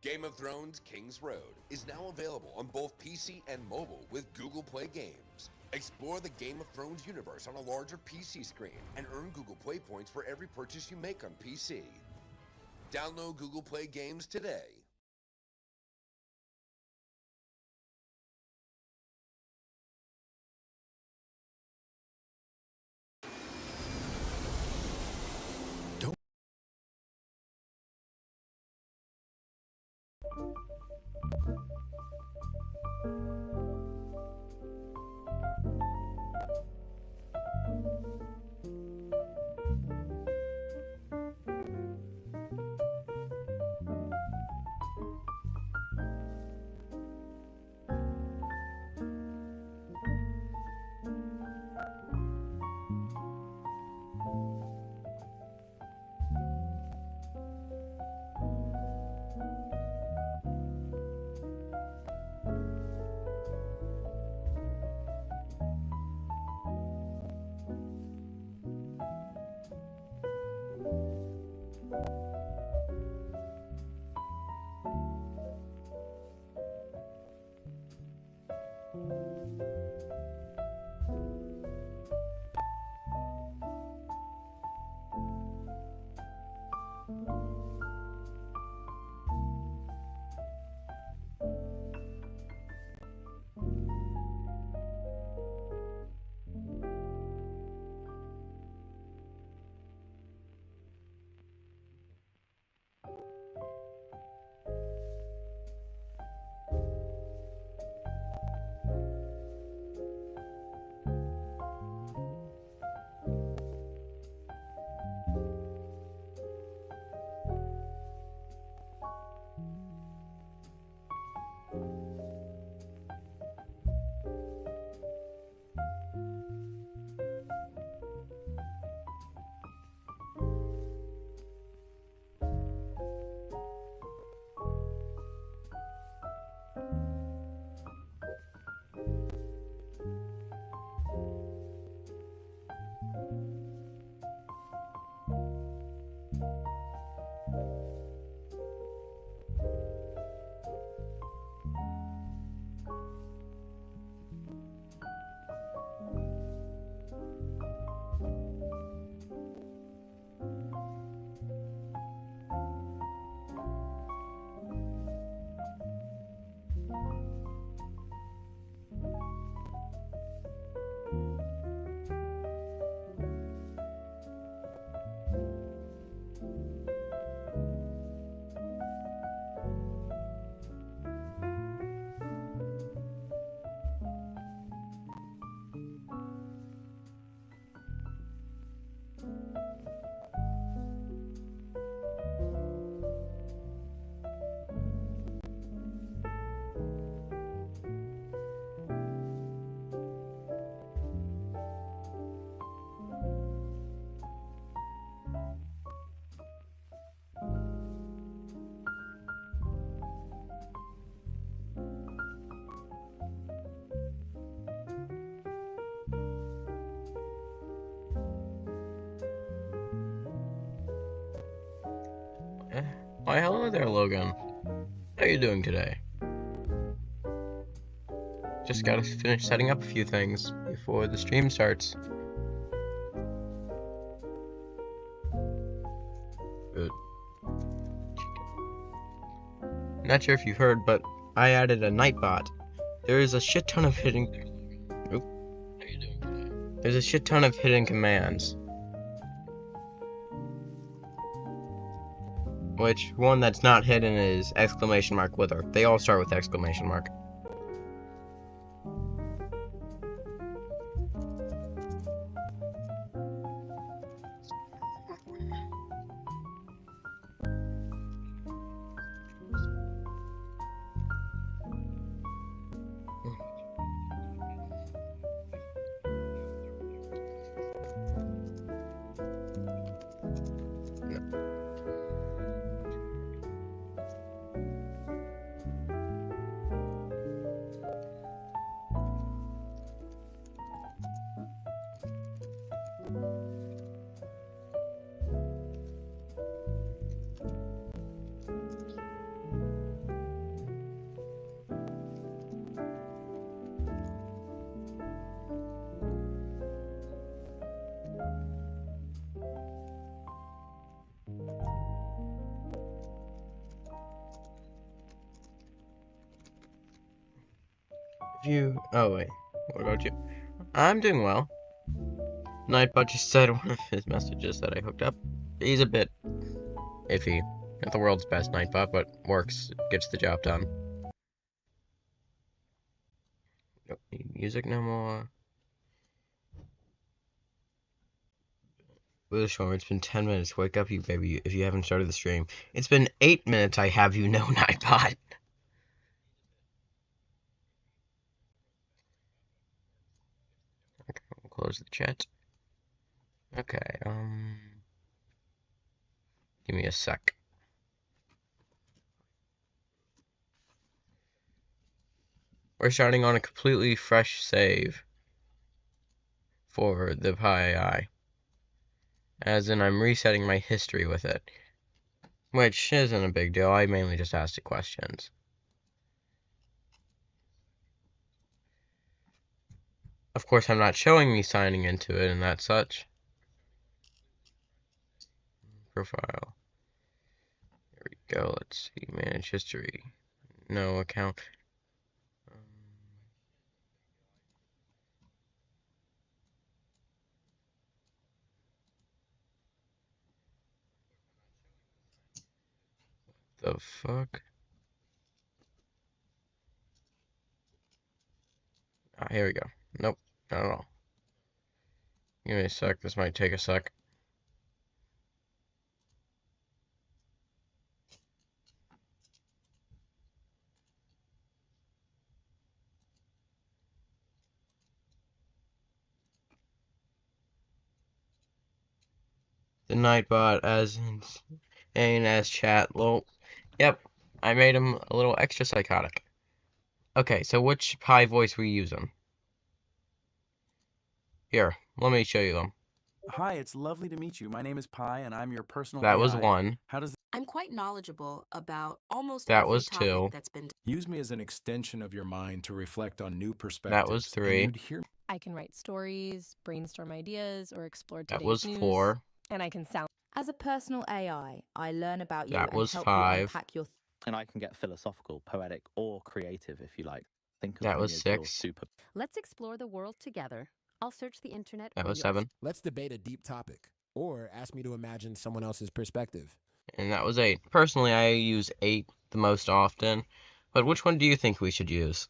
Game of Thrones King's Road is now available on both PC and mobile with Google Play Games. Explore the Game of Thrones universe on a larger PC screen and earn Google Play points for every purchase you make on PC. Download Google Play Games today. Why, hello there, Logan. How are you doing today? Just gotta finish setting up a few things before the stream starts. Good. Not sure if you've heard, but I added a Nightbot. There is a shit ton of hidden... Oop. How are you doing today? There's a shit ton of hidden commands. Which, one that's not hidden is exclamation mark wither. They all start with exclamation mark. Oh wait, what about you? I'm doing well. Nightbot just said one of his messages that I hooked up. He's a bit iffy. Not the world's best Nightbot, but works, gets the job done. Don't need music no more. Sure, it's been 10 minutes. Wake up, you baby, if you haven't started the stream. It's been 8 minutes, I have you know, Nightbot. Okay, we'll close the chat. Okay, give me a sec. We're starting on a completely fresh save for the Pi. As in, I'm resetting my history with it. Which isn't a big deal, I mainly just asked it questions. Of course, I'm not showing me signing into it and that such. Profile. There we go, let's see, manage history. No account. The fuck? Ah, here we go. Nope, not at all. Give me a sec, this might take a sec. The Nightbot as chat. Well, yep, I made him a little extra psychotic. Okay, so which Pi voice were you using? Here, let me show you them. Hi, it's lovely to meet you. My name is Pi, and I'm your personal That AI. was one. How does I'm quite knowledgeable about almost That every was topic two. that's been. use me as an extension of your mind to reflect on new perspectives? That was and 3. you'd hear I can write stories, brainstorm ideas, or explore That today's was news. 4. And I can sound. As a personal AI, I learn about you That and was help 5. you unpack your And I can get philosophical, poetic, or creative if you like. Think of That me was as your 6. super. Let's explore the world together. I'll search the internet. That or was yours. 7. Let's debate a deep topic, or ask me to imagine someone else's perspective. And that was 8. Personally, I use 8 the most often. But which one do you think we should use?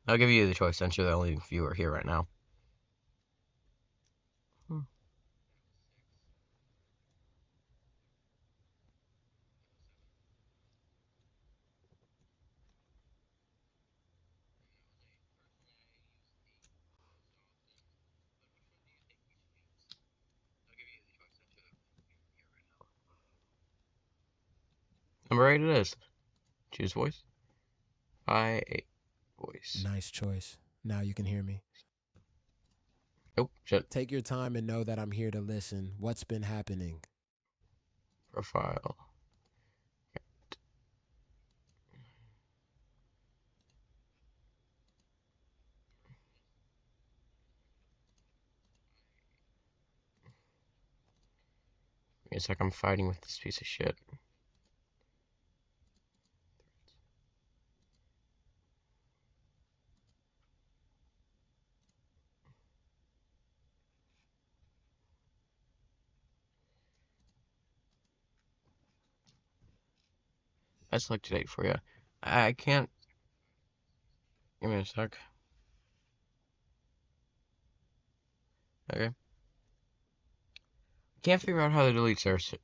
I'll give you the choice since you're the only viewer here right now. Number 8 it is. Choose voice. Pi 8 voice. Nice choice. Now you can hear me. Oh, shit. Take your time and know that I'm here to listen. What's been happening? Profile. It's like I'm fighting with this piece of shit. I selected 8 for you. I can't. Give me a sec. Okay. Can't figure out how to delete search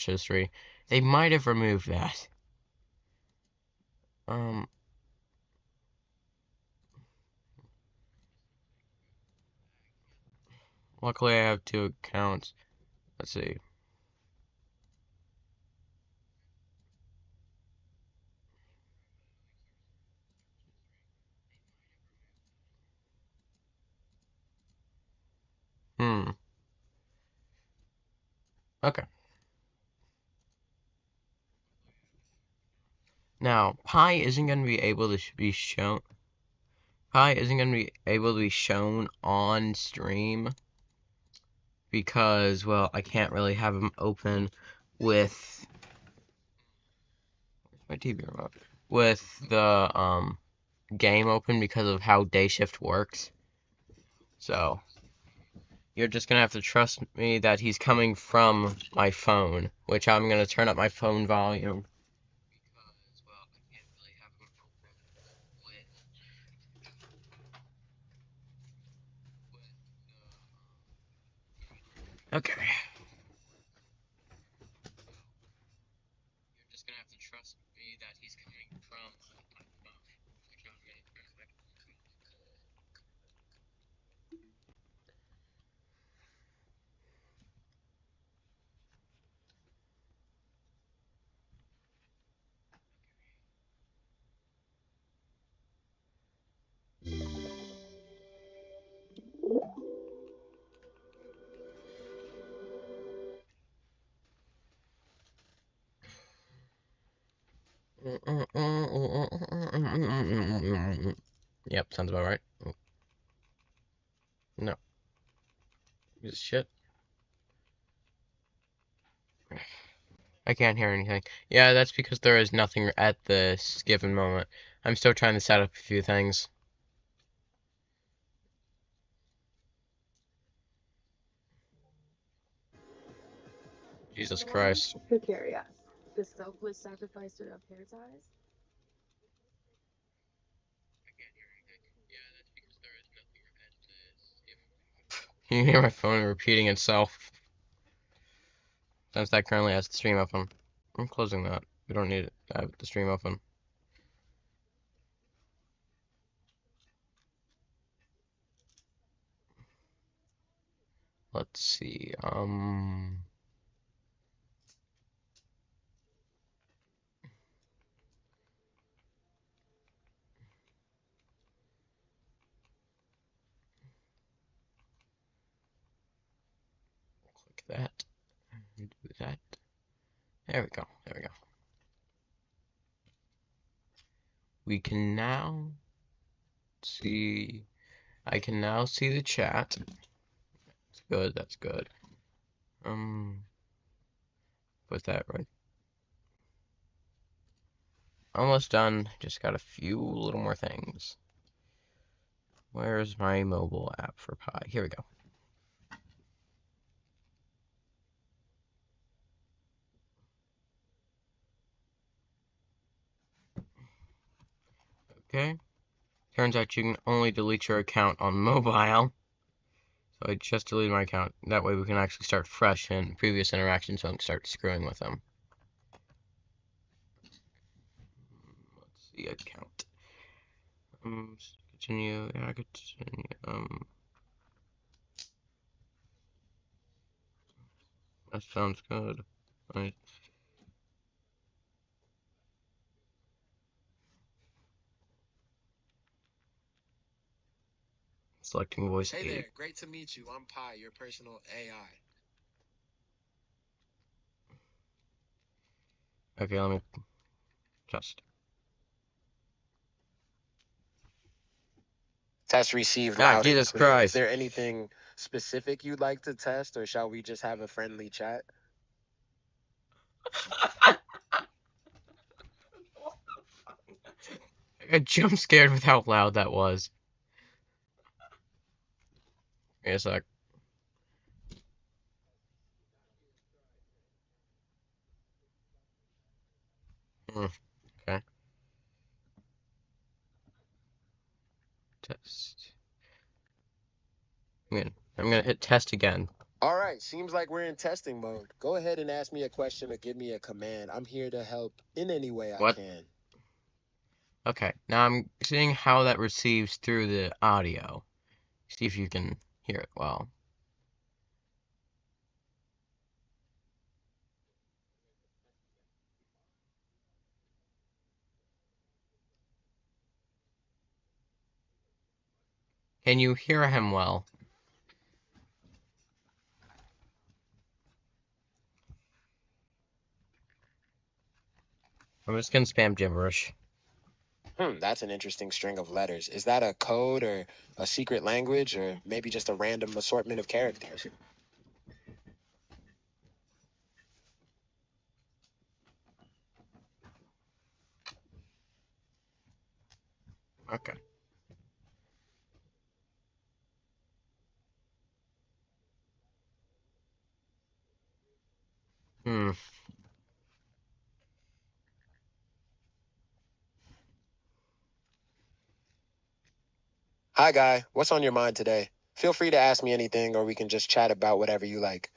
history. They might have removed that. Luckily I have 2 accounts. Let's see. Okay. Now, Pi isn't going to be able to be shown. Pi isn't going to be able to be shown on stream because, well, I can't really have him open with my TV remote with the game open because of how Dayshift works. So you're just gonna have to trust me that he's coming from my phone, which I'm gonna turn up my phone volume. Because, well, I can't really have him okay. You're just gonna have to trust me that he's coming from my phone, which I'm gonna turn up my Yep, sounds about right. No. This shit. I can't hear anything. Yeah, that's because there is nothing at this given moment. I'm still trying to set up a few things. Jesus Christ. Precarious. The self was sacrificed without hair ties? You can hear my phone repeating itself. Since that currently has the stream open. I'm closing that. We don't need it to have the stream open. Let's see. Click that. Do that. There we go. There we go. We can now see. I can now see the chat. That's good. That's good. Put that right. Almost done. Just got a few little more things. Where's my mobile app for Pi? Here we go. Okay. Turns out you can only delete your account on mobile. So I just deleted my account. That way we can actually start fresh in previous interactions so I can start screwing with them. Let's see, account. Continue. Yeah, continue. That sounds good. Right. Selecting voice. Hey there, great to meet you. I'm Pi, your personal AI. Okay, let me just. Test received Ah, loud and Jesus clear. Is Christ. there anything specific you'd like to test, or shall we just have a friendly chat? I got jump scared with how loud that was. Wait a sec. Okay. Test. I'm gonna hit test again. All right, seems like we're in testing mode. Go ahead and ask me a question or give me a command. I'm here to help in any way I What? can. Okay, now I'm seeing how that receives through the audio. See if you can hear it well. Can you hear him well? I'm just gonna spam gibberish. That's an interesting string of letters. Is that a code or a secret language or maybe just a random assortment of characters? Okay. Hmm. Hi, Guy. What's on your mind today? Feel free to ask me anything, or we can just chat about whatever you like.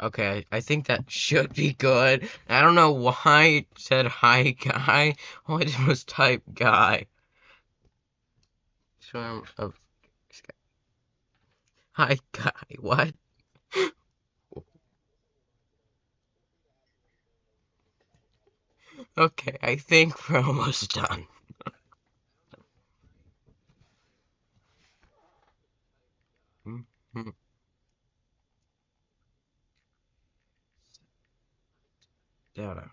Okay, I think that should be good. I don't know why it said hi, guy. All I did was type guy. Swarm of... Hi, guy. What? Okay, I think we're almost done. Mhm. Data.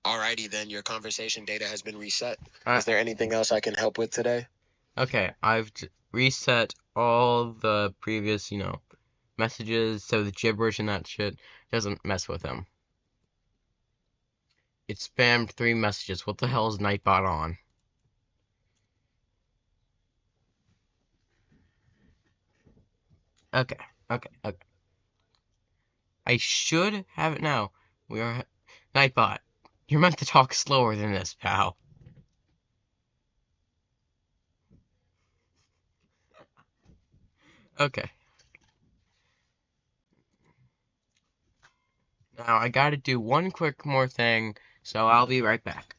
Alrighty then, your conversation data has been reset. Uh, Is there anything else I can help with today? okay, I've reset all the previous, messages, so the gibberish and that shit doesn't mess with them. It spammed 3 messages. What the hell is Nightbot on? Okay, okay. I should have it now. We are... Nightbot, you're meant to talk slower than this, pal. Okay. Now, I gotta do one quick more thing, so I'll be right back.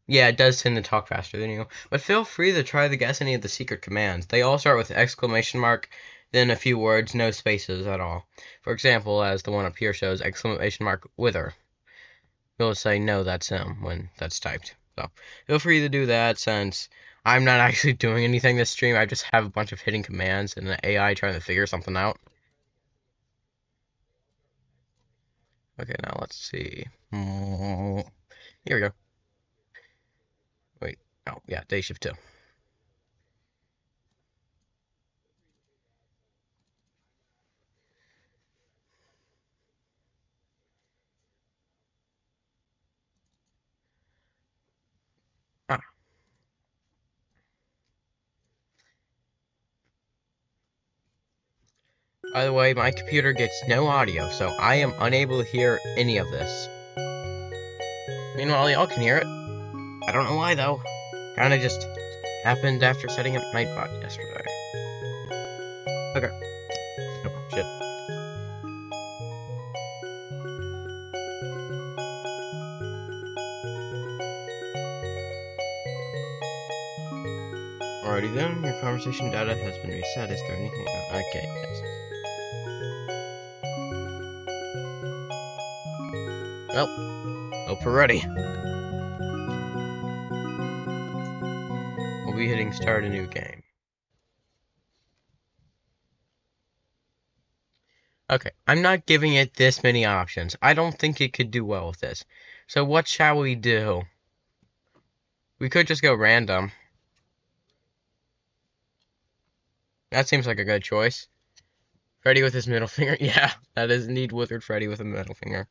Yeah, it does tend to talk faster than you. But feel free to try to guess any of the secret commands. They all start with exclamation mark, then a few words, no spaces at all. For example, as the one up here shows, exclamation mark wither. You'll say, no, that's him, when that's typed. So, feel free to do that, since I'm not actually doing anything this stream. I just have a bunch of hidden commands and an AI trying to figure something out. Okay, now let's see. Here we go. Wait. Oh, yeah, Dayshift 2. Ah. By the way, my computer gets no audio, so I am unable to hear any of this. Meanwhile, y'all can hear it. I don't know why, though. Kinda just happened after setting up Nightbot yesterday. Okay. Oh, shit. Alrighty then, your conversation data has been reset. Is there anything? Okay, yes. Well, hope we're ready. We'll be hitting start a new game. Okay, I'm not giving it this many options. I don't think it could do well with this. So what shall we do? We could just go random. That seems like a good choice. Freddy with his middle finger. Yeah, that is indeed Withered Freddy with a middle finger.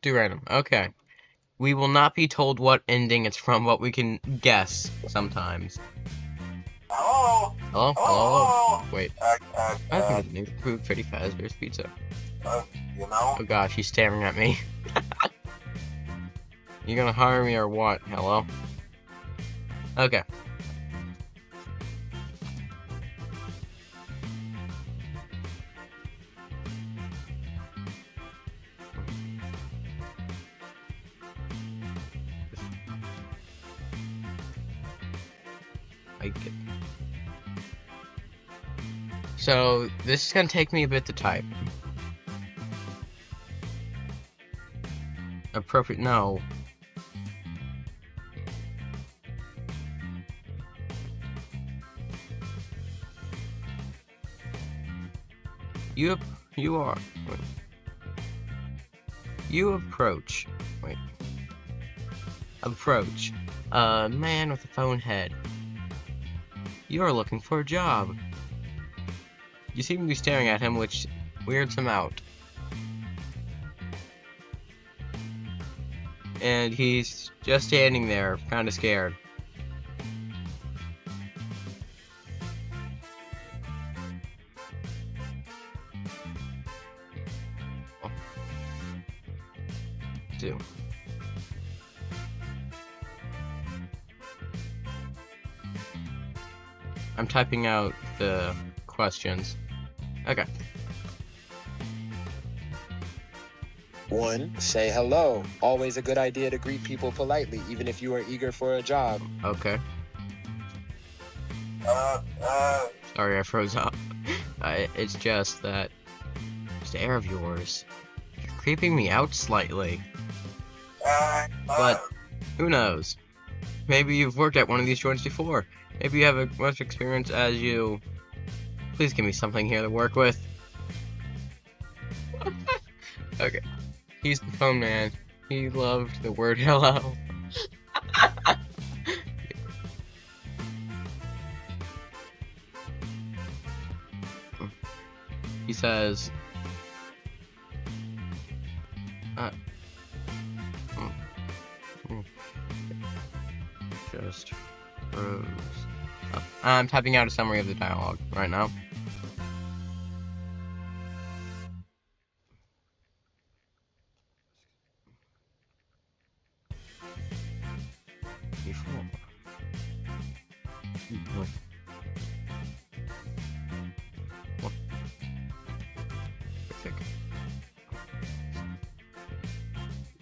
Do random. Okay. We will not be told what ending it's from, but we can guess sometimes. Hello? Hello? Hello? Wait. I think it's new food, Freddy Fazbear's Pizza. You know? Oh gosh, he's staring at me. You gonna hire me or what? Hello? Okay. So, this is gonna take me a bit to type. Appropriate, no. You are, wait. You approach, wait. Approach, a man with a phone head. You are looking for a job. You seem to be staring at him, which weirds him out. And he's just standing there, kinda scared. Two. I'm typing out the questions. Okay. 1. Say hello. Always a good idea to greet people politely, even if you are eager for a job. Okay. Sorry, I froze up. It's just that stare of yours. You're creeping me out slightly. But who knows? Maybe you've worked at one of these joints before. Maybe you have as much experience as you. Please give me something here to work with. Okay. He's the phone man. He loved the word hello. He says, just froze. Oh, I'm typing out a summary of the dialogue right now. Before. What? Perfect.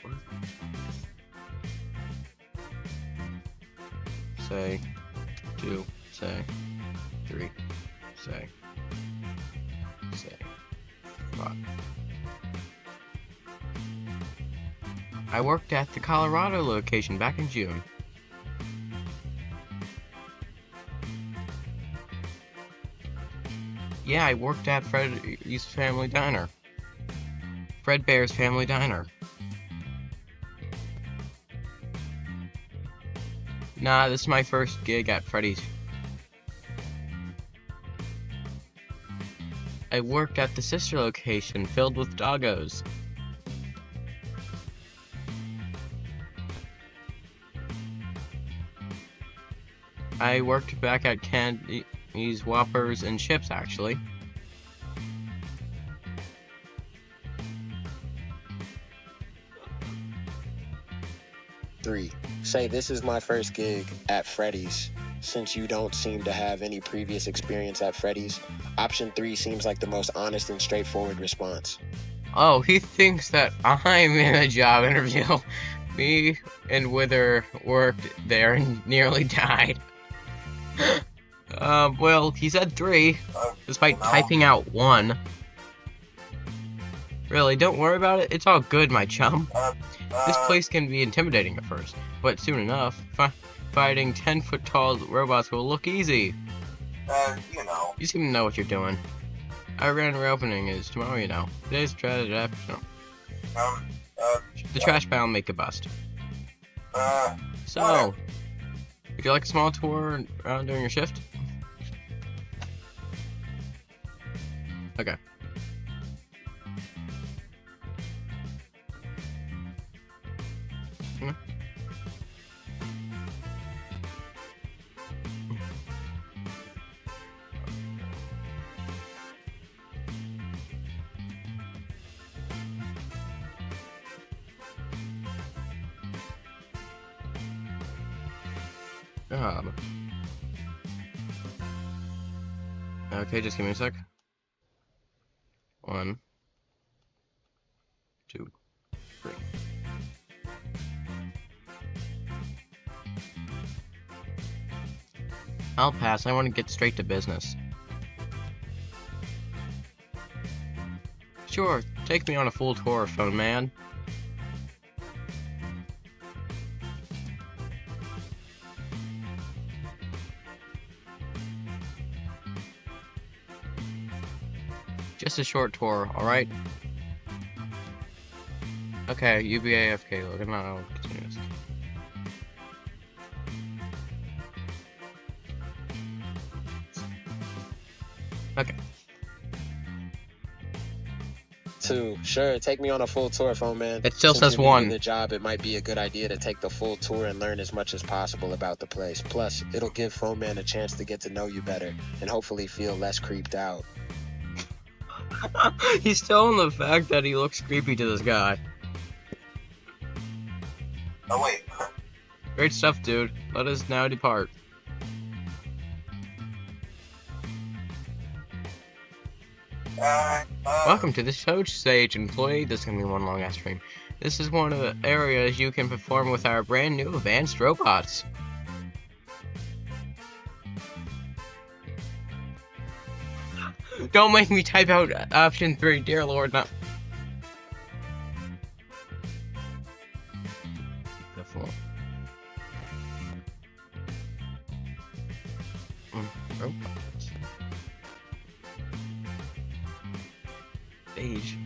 What? Say 2, say 3, say 5. I worked at the Colorado location back in June. Yeah, I worked at Freddy's Family Diner. Fredbear's Family Diner. Nah, this is my first gig at Freddy's. I worked at the sister location filled with doggos. I worked back at Candy's, Whoppers, and Chips, actually. Three. Say this is my first gig at Freddy's. since you don't seem to have any previous experience at Freddy's. Option 3 seems like the most honest and straightforward response. Oh, he thinks that I'm in a job interview. Me and Wither worked there and nearly died. Well, he said 3, despite typing out 1. Really, don't worry about it. It's all good, my chum. This place can be intimidating at first, but soon enough, fighting 10-foot-tall robots will look easy. You know. You seem to know what you're doing. Our grand reopening is tomorrow, you know. Today's trash. The trash pile make a bust. So, would you like a small tour around during your shift? Okay. Okay, just give me a sec. 1, 2, 3. I'll pass. I want to get straight to business. Sure, take me on a full tour, phone man. Just a short tour, alright? Okay, you be AFK, look, I'll continue this. Okay. 2. Sure, take me on a full tour, phone man. It still Since says you're new 1. to the job, it might be a good idea to take the full tour and learn as much as possible about the place. Plus, it'll give phone man a chance to get to know you better and hopefully feel less creeped out. He's still on the fact that he looks creepy to this guy. Oh, wait. Great stuff, dude. Let us now depart. Welcome to the Show Stage, employee. This is gonna be one long ass stream. This is one of the areas you can perform with our brand new advanced robots. Don't make me type out option 3, dear lord, no. The floor. Robots. Stage.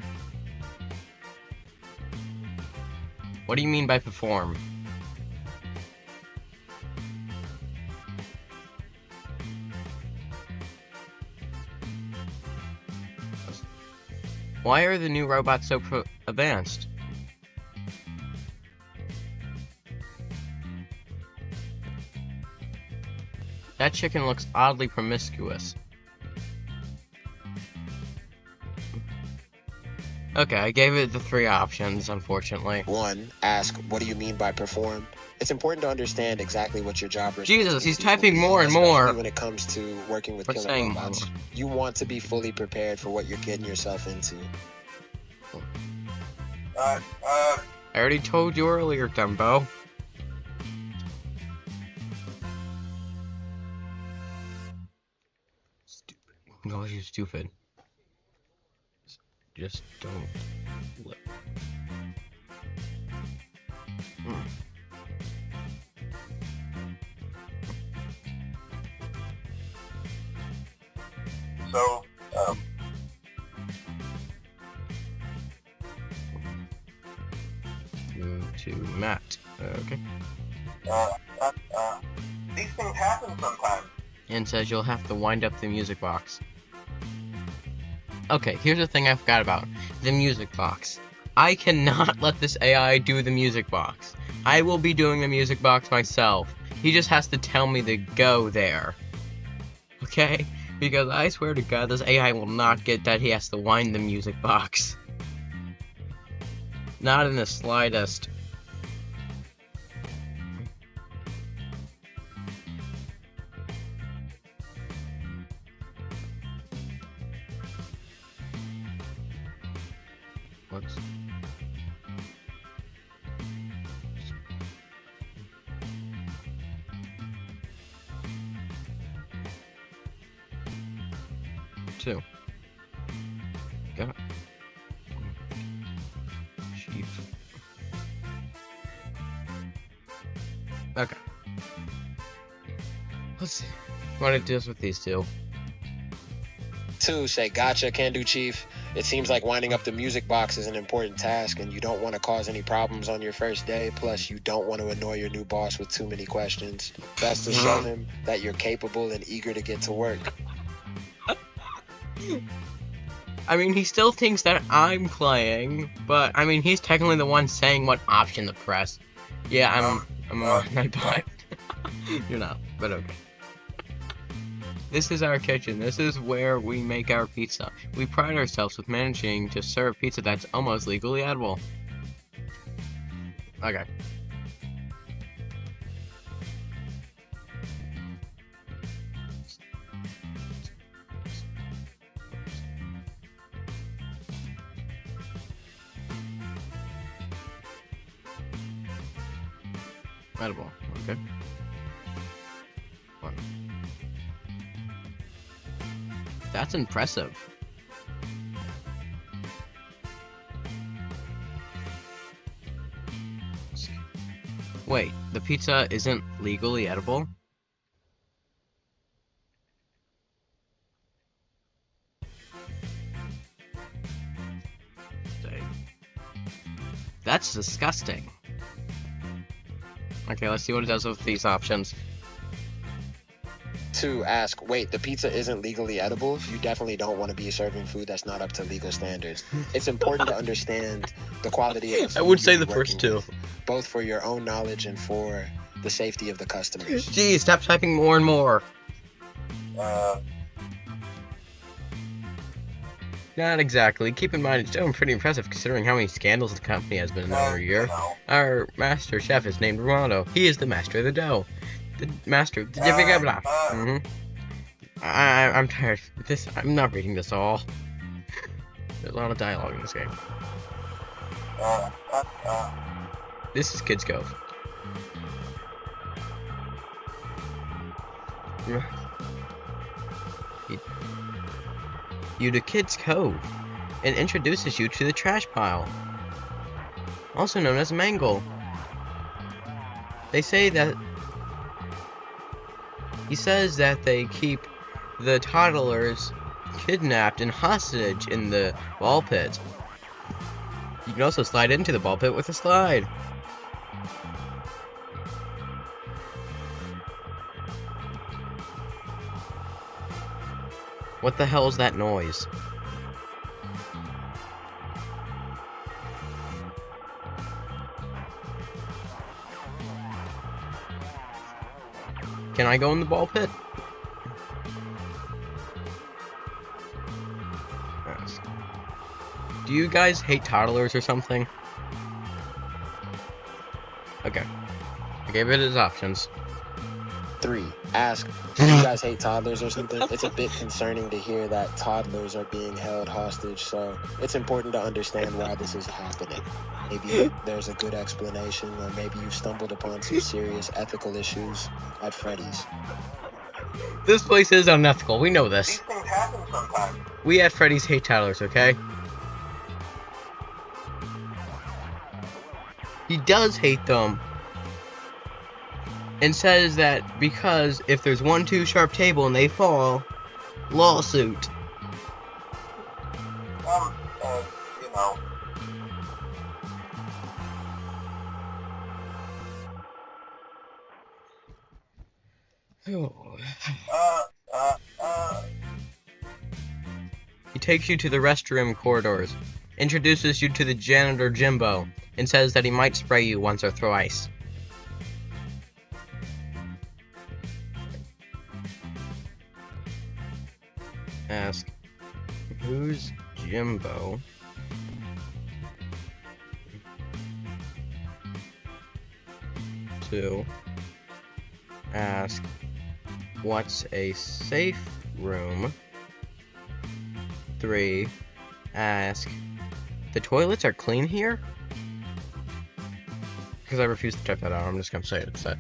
What do you mean by perform? Why are the new robots so advanced? That chicken looks oddly promiscuous. Okay, I gave it the 3 options, unfortunately. 1. Ask, what do you mean by perform? It's important to understand exactly what your job is. Jesus, he's typing more and more. When it comes to working with killer robots, you want to be fully prepared for what you're getting yourself into. I already told you earlier, Dumbo. Stupid. No, you're stupid. Just don't look. So, to Matt. Okay. these things happen sometimes. And says you'll have to wind up the music box. Okay, here's the thing I forgot about. The music box. I cannot let this AI do the music box. I will be doing the music box myself. He just has to tell me to go there. Okay? Because I swear to God, this AI will not get that he has to wind the music box. Not in the slightest. Let's... Two. Got it. Chief. Okay. Let's see what it deals with these two. 2, say gotcha, can do, chief. It seems like winding up the music box is an important task, and you don't want to cause any problems on your first day. Plus, you don't want to annoy your new boss with too many questions. Best to show him that you're capable and eager to get to work. I mean, he still thinks that I'm playing, but I mean, he's technically the one saying what option to press. Yeah, I'm a Nightbot. You're not, but okay. This is our kitchen. This is where we make our pizza. We pride ourselves with managing to serve pizza that's almost legally edible. Okay. Edible. Okay. One. That's impressive. Wait, the pizza isn't legally edible? That's disgusting. Okay, let's see what it does with these options. 2, ask, wait, the pizza isn't legally edible? You definitely don't want to be serving food that's not up to legal standards. It's important to understand the quality of the food I would say you're the first two. with, both for your own knowledge and for the safety of the customers. Geez, stop typing more and more. Not exactly. Keep in mind, it's still pretty impressive considering how many scandals the company has been in over a year. Our master chef is named Rolando. He is the master of the dough. The master. Blah blah. I'm tired of this. I'm not reading this all. There's a lot of dialogue in this game. This is Kids Cove. You to Kids Cove and introduces you to the trash pile, also known as Mangle. They say that he says that they keep the toddlers kidnapped and hostage in the ball pit. You can also slide into the ball pit with a slide. What the hell is that noise? Can I go in the ball pit? Yes. Do you guys hate toddlers or something? Okay. I gave it as options. 3, ask, do you guys hate toddlers or something? It's a bit concerning to hear that toddlers are being held hostage, so it's important to understand why this is happening. Maybe there's a good explanation, or maybe you've stumbled upon some serious ethical issues at Freddy's. This place is unethical, we know this. These things happen sometimes. We at Freddy's hate toddlers, okay? He does hate them. And says that because if there's one too sharp table and they fall, lawsuit. You know. He takes you to the restroom corridors, introduces you to the janitor Jimbo, and says that he might spray you once or thrice. Ask, who's Jimbo? Two, ask, what's a safe room? 3, ask, The toilets are clean here? Because I refuse to check that out. I'm just gonna say it's that.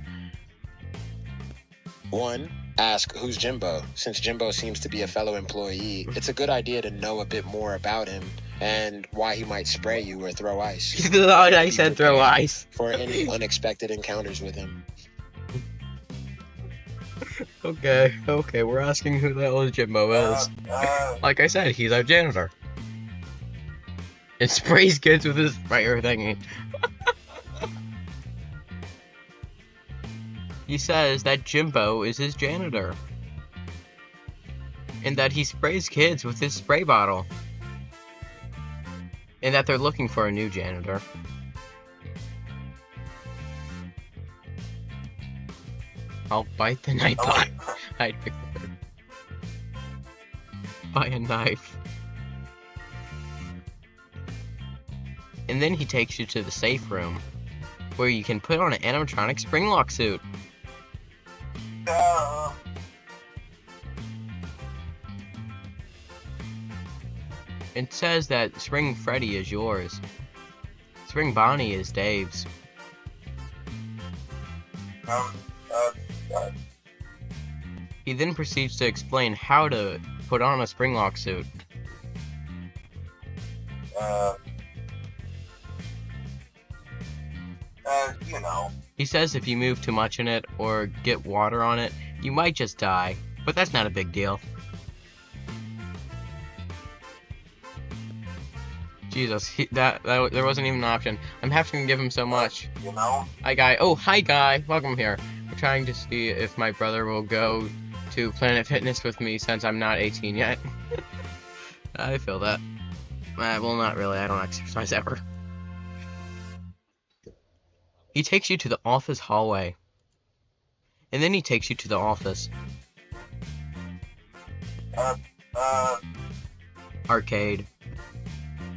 1. Ask who's Jimbo. Since Jimbo seems to be a fellow employee, it's a good idea to know a bit more about him and why he might spray you or throw ice. I said throw ice. For any unexpected encounters with him. Okay, we're asking who the hell is Jimbo is. Like I said, he's our janitor. It sprays kids with his sprayer thingy. He says that Jimbo is his janitor. And that he sprays kids with his spray bottle. And that they're looking for a new janitor. I'll bite the night bot. I'd pick the third. Buy a knife. And then he takes you to the safe room, where you can put on an animatronic spring lock suit. It says that Spring Freddy is yours. Spring Bonnie is Dave's. He then proceeds to explain how to put on a spring lock suit. You know. He says if you move too much in it or get water on it, you might just die, but that's not a big deal. Jesus, there wasn't even an option. I'm having to give him so much. You know. Hi, Guy. Oh, hi, Guy. Welcome here. We're trying to see if my brother will go to Planet Fitness with me since I'm not 18 yet. I feel that. Well, not really. I don't exercise ever. He takes you to the office hallway. And then he takes you to the office. Arcade.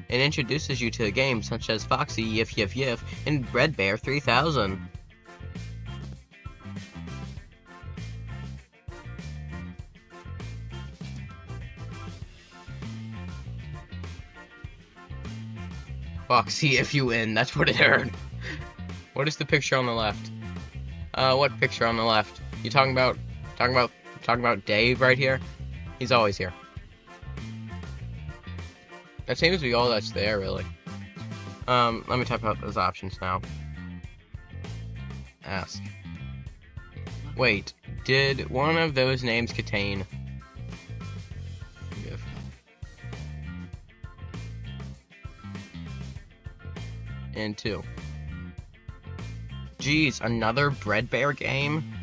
And introduces you to games such as Foxy, Yif Yif Yif, and Red Bear 3000. Foxy, if you win, that's what it heard. What is the picture on the left? What picture on the left? You talking about Dave right here? He's always here. That seems to be all that's there, really. Let me type out those options now. Ask. Wait, did one of those names contain... And 2. Geez, another Bread Bear game?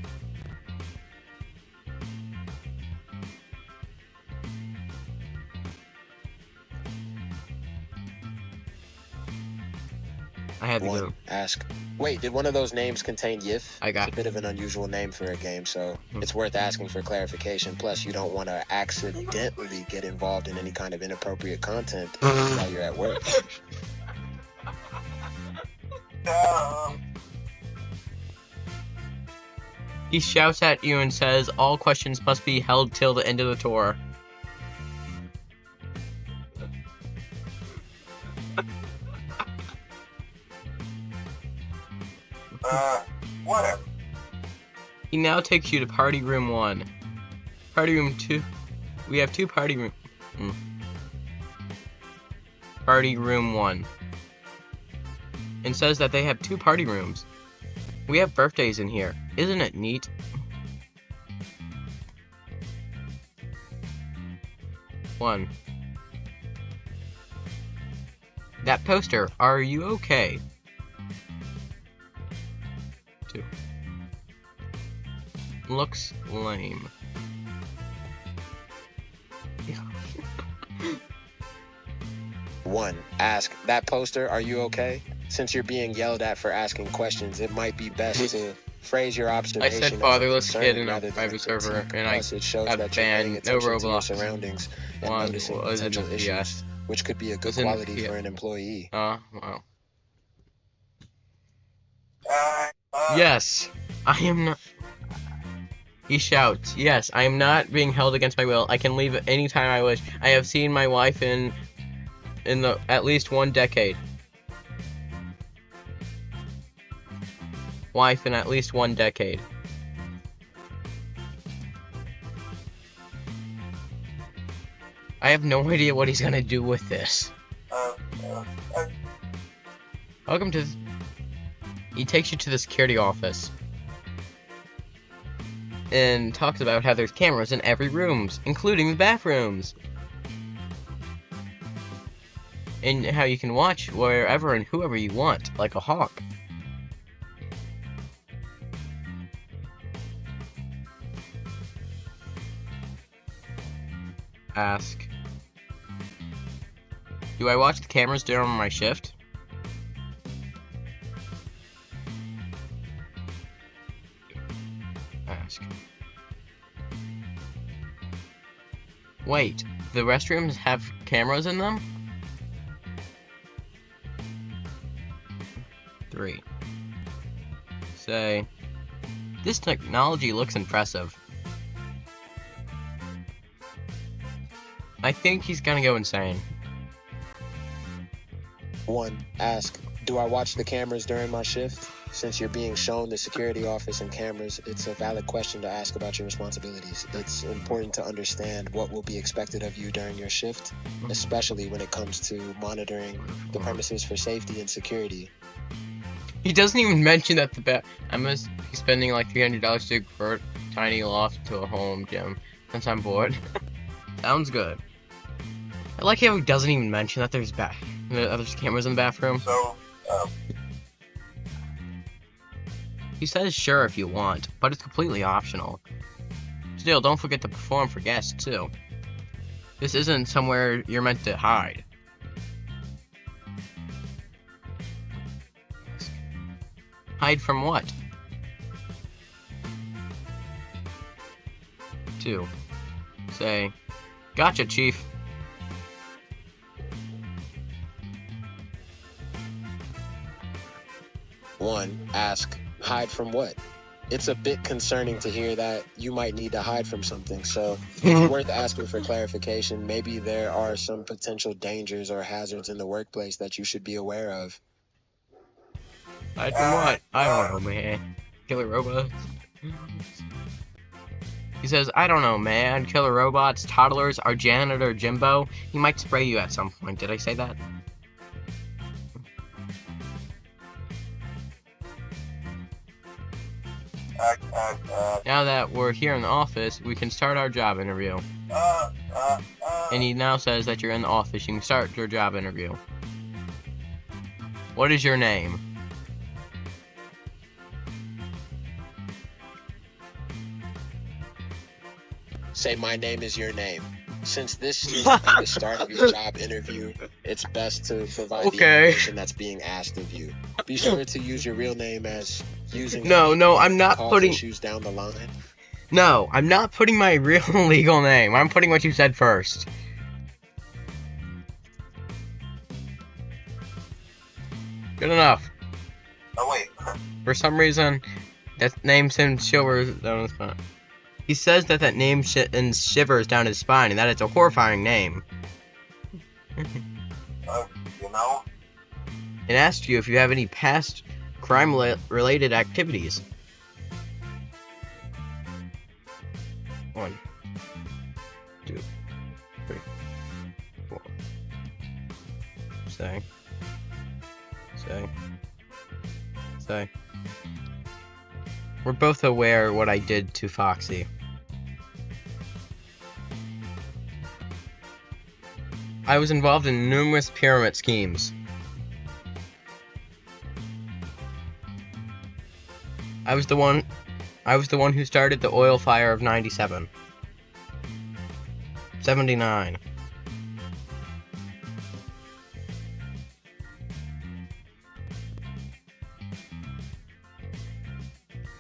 I had to go. Ask. Wait, did one of those names contain Yif? I got It's a bit of an unusual name for a game, so it's worth asking for clarification. Plus, you don't want to accidentally get involved in any kind of inappropriate content while you're at work. He shouts at you and says all questions must be held till the end of the tour. Whatever. He now takes you to Party Room 1. Party Room 2. We have 2 Party Room... Party Room 1. And says that they have 2 party rooms. We have birthdays in here. Isn't it neat? One. That poster, are you okay? 2. Looks lame. 1. Ask, that poster, are you okay? Since you're being yelled at for asking questions, it might be best to phrase your I observation. said fatherless kid in a rather than private server, and I it shows got that you're paying banned. No attention to your Roblox. surroundings and One noticing was in potential the issues, PS. which could be a good Was in the quality PS. for an employee. Wow. Yes, I am not. He shouts, yes, I am not being held against my will. I can leave anytime I wish. I have seen my wife in in the at least one decade. Wife in at least one decade. I have no idea what he's gonna do with this. Welcome to... He takes you to the security office. And talks about how there's cameras in every room, including the bathrooms. And how you can watch wherever and whoever you want, like a hawk. Ask. Do I watch the cameras during my shift? Ask. Wait, the restrooms have cameras in them? 3. Say, this technology looks impressive. I think he's gonna go insane. 1. Ask, do I watch the cameras during my shift? Since you're being shown the security office and cameras, it's a valid question to ask about your responsibilities. It's important to understand what will be expected of you during your shift, especially when it comes to monitoring the premises for safety and security. He doesn't even mention that I must be spending like $300 to convert a tiny loft to a home gym since I'm bored. Sounds good. I like how he doesn't even mention that there's cameras in the bathroom. So, He says sure if you want, but it's completely optional. Still, don't forget to perform for guests too. This isn't somewhere you're meant to hide. Hide from what? 2. Say, gotcha, Chief. 1. Ask, hide from what? It's a bit concerning to hear that you might need to hide from something, so it's worth asking for clarification. Maybe there are some potential dangers or hazards in the workplace that you should be aware of. Hide from what? I don't know, man. Killer robots? He says, I don't know, man. Killer robots, toddlers, our janitor Jimbo. He might spray you at some point. Did I say that? Now that we're here in the office, we can start our job interview. And he now says that you're in the office, you can start your job interview. What is your name? Say, my name is your name. Since this is the start of your job interview, it's best to provide the information that's being asked of you. Be sure to use your real name as using No, I'm not putting issues down the line. No, I'm not putting my real legal name. I'm putting what you said first. Good enough. oh wait. For some reason, that name shivers down his spine. He says that name shivers down his spine, and that it's a horrifying name. You know? And asks you if you have any past crime-related activities. 1, 2, 3, 4. Say. We're both aware what I did to Foxy. I was involved in numerous pyramid schemes. I was the one who started the oil fire of 97. 79.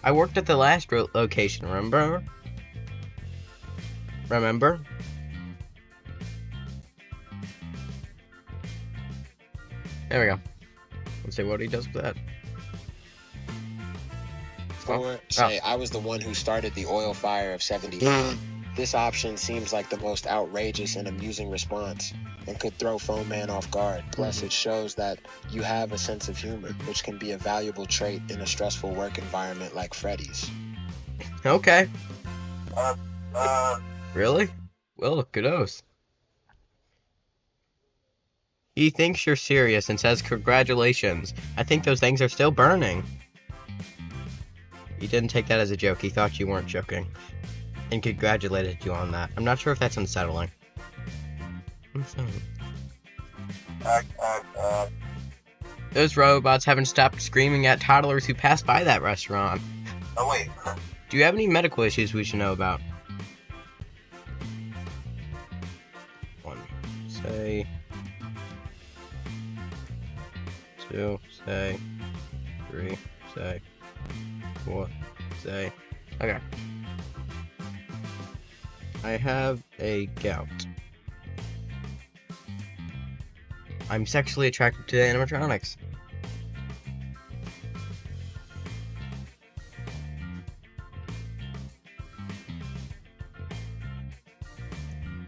I worked at the last location, remember? Remember? There we go. Let's see what he does with that. 4. Say, I was the one who started the oil fire of 79. This option seems like the most outrageous and amusing response and could throw phone man off guard. Plus, it shows that you have a sense of humor, which can be a valuable trait in a stressful work environment like Freddy's. Okay. Really? Well, kudos. He thinks you're serious and says congratulations. I think those things are still burning. He didn't take that as a joke. He thought you weren't joking. And congratulated you on that. I'm not sure if that's unsettling. Those robots haven't stopped screaming at toddlers who pass by that restaurant. Oh, wait. Do you have any medical issues we should know about? 1, say. 2, say. 3, say. 4, say. Okay. I have a gout. I'm sexually attracted to animatronics.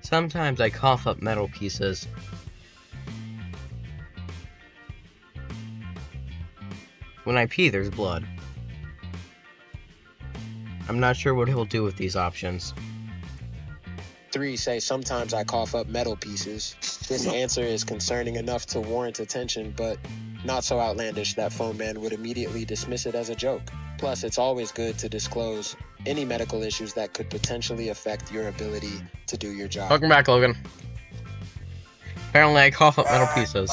Sometimes I cough up metal pieces. When I pee, there's blood. I'm not sure what he'll do with these options. 3, say sometimes I cough up metal pieces. This answer is concerning enough to warrant attention, but not so outlandish that phone man would immediately dismiss it as a joke. Plus, it's always good to disclose any medical issues that could potentially affect your ability to do your job. Welcome back, Logan. Apparently I cough up metal pieces.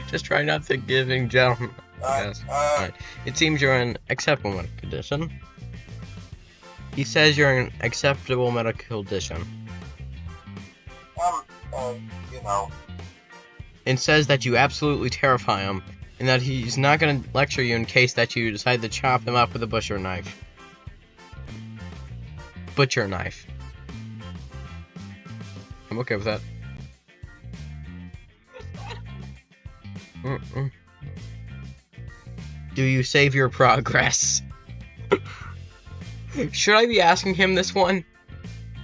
Just try not to giving gentlemen. Yes. Alright. It seems you're in acceptable condition. He says you're in acceptable medical condition. You know. And says that you absolutely terrify him, and that he's not going to lecture you in case that you decide to chop him up with a butcher knife. Butcher knife. I'm okay with that. Do you save your progress? Should I be asking him this one?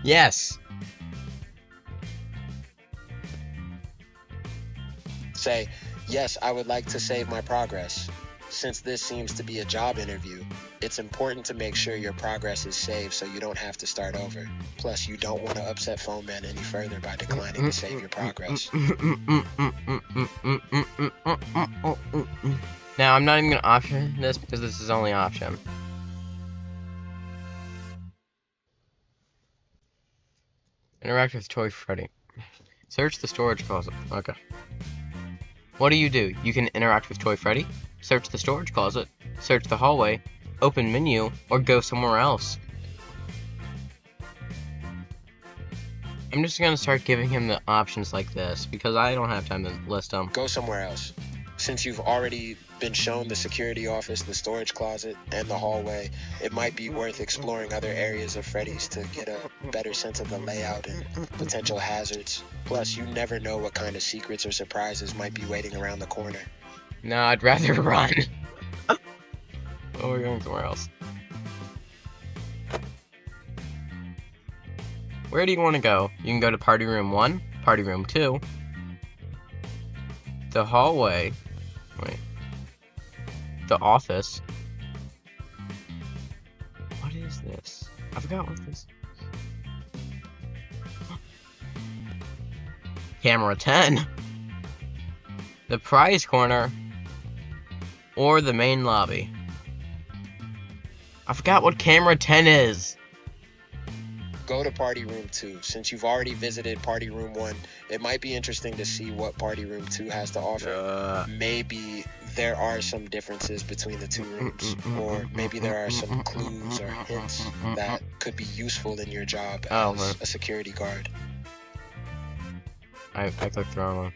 Yes. Say, yes, I would like to save my progress. Since this seems to be a job interview, it's important to make sure your progress is saved so you don't have to start over. Plus, you don't want to upset phone man any further by declining to save your progress. Now, I'm not even going to option this because this is only option. Interact with Toy Freddy. Search the storage closet. Okay. What do? You can interact with Toy Freddy, search the storage closet, search the hallway, open menu, or go somewhere else. I'm just gonna start giving him the options like this because I don't have time to list them. Go somewhere else. Since you've already been shown the security office, the storage closet, and the hallway, it might be worth exploring other areas of Freddy's to get a better sense of the layout and potential hazards. Plus, you never know what kind of secrets or surprises might be waiting around the corner. No, I'd rather run. Oh, we're going somewhere else. Where do you want to go? You can go to Party Room 1, Party Room 2, the hallway, wait, the office. What is this? I forgot what this is. Camera 10, the prize corner, or the main lobby. I forgot what camera 10 is. Go to Party Room 2. Since you've already visited Party Room 1, it might be interesting to see what Party Room 2 has to offer. Maybe there are some differences between the two rooms, or maybe there are some clues or hints that could be useful in your job as a security guard. I clicked the wrong one.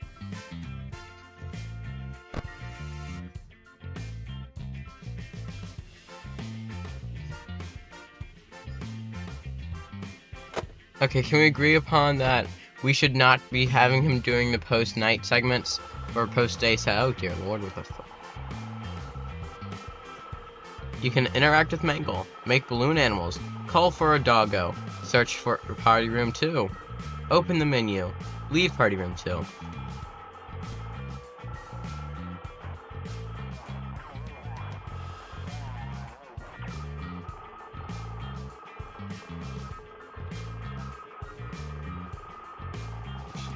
Okay, can we agree upon that we should not be having him doing the post-night segments or post-day oh dear lord, what the fuck. You can interact with Mangle, make balloon animals, call for a doggo, Search for party room 2. Open the menu. Leave party room 2.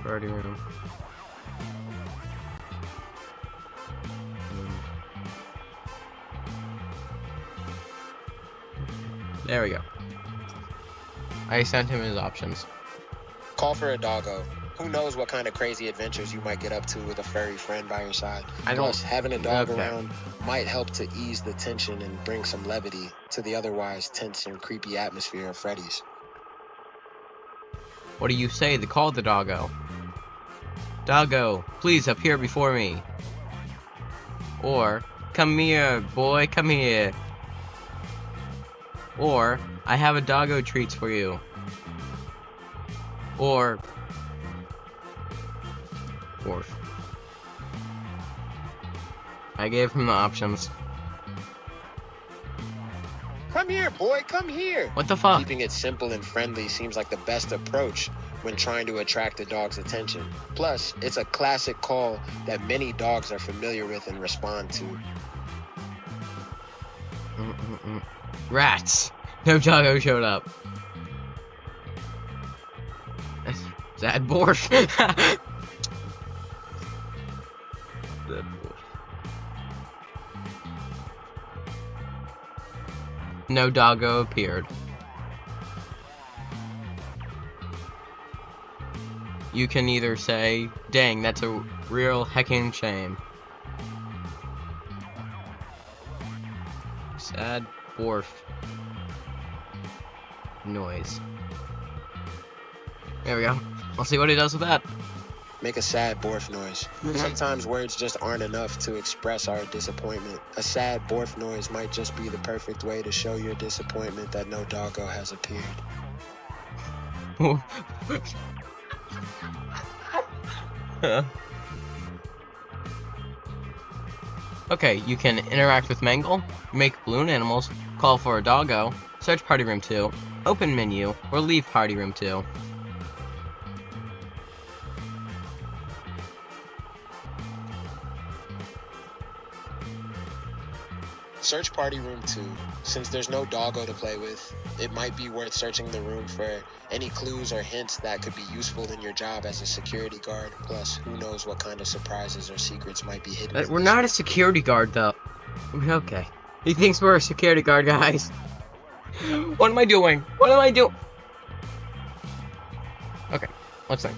Party room. There we go. I sent him his options. Call for a doggo. Who knows what kind of crazy adventures you might get up to with a furry friend by your side. Plus, having a dog around might help to ease the tension and bring some levity to the otherwise tense and creepy atmosphere of Freddy's. What do you say to call the doggo? Doggo, please appear before me. Or, come here, boy, come here. Or, I have a doggo treats for you. Or, Orf. I gave him the options. Come here, boy, come here. What the fuck? Keeping it simple and friendly seems like the best approach when trying to attract a dog's attention. Plus, it's a classic call that many dogs are familiar with and respond to. Rats! No doggo showed up. Sad Borf. Sad Borf. No doggo appeared. You can either say, dang, that's a real hecking shame. Sad Borf. Noise. There we go. I'll see what he does with that. Make a sad borf noise. Sometimes words just aren't enough to express our disappointment. A sad borf noise might just be the perfect way to show your disappointment that no doggo has appeared. Okay, you can interact with Mangle, make balloon animals, call for a doggo, search party room 2, open menu, or leave party room 2. Search party room 2. Since there's no doggo to play with, it might be worth searching the room for any clues or hints that could be useful in your job as a security guard. Plus, who knows what kind of surprises or secrets might be hidden. We're not a security guard, though. Okay. He thinks we're a security guard, guys. What am I doing? What am I doing? Okay, let's think.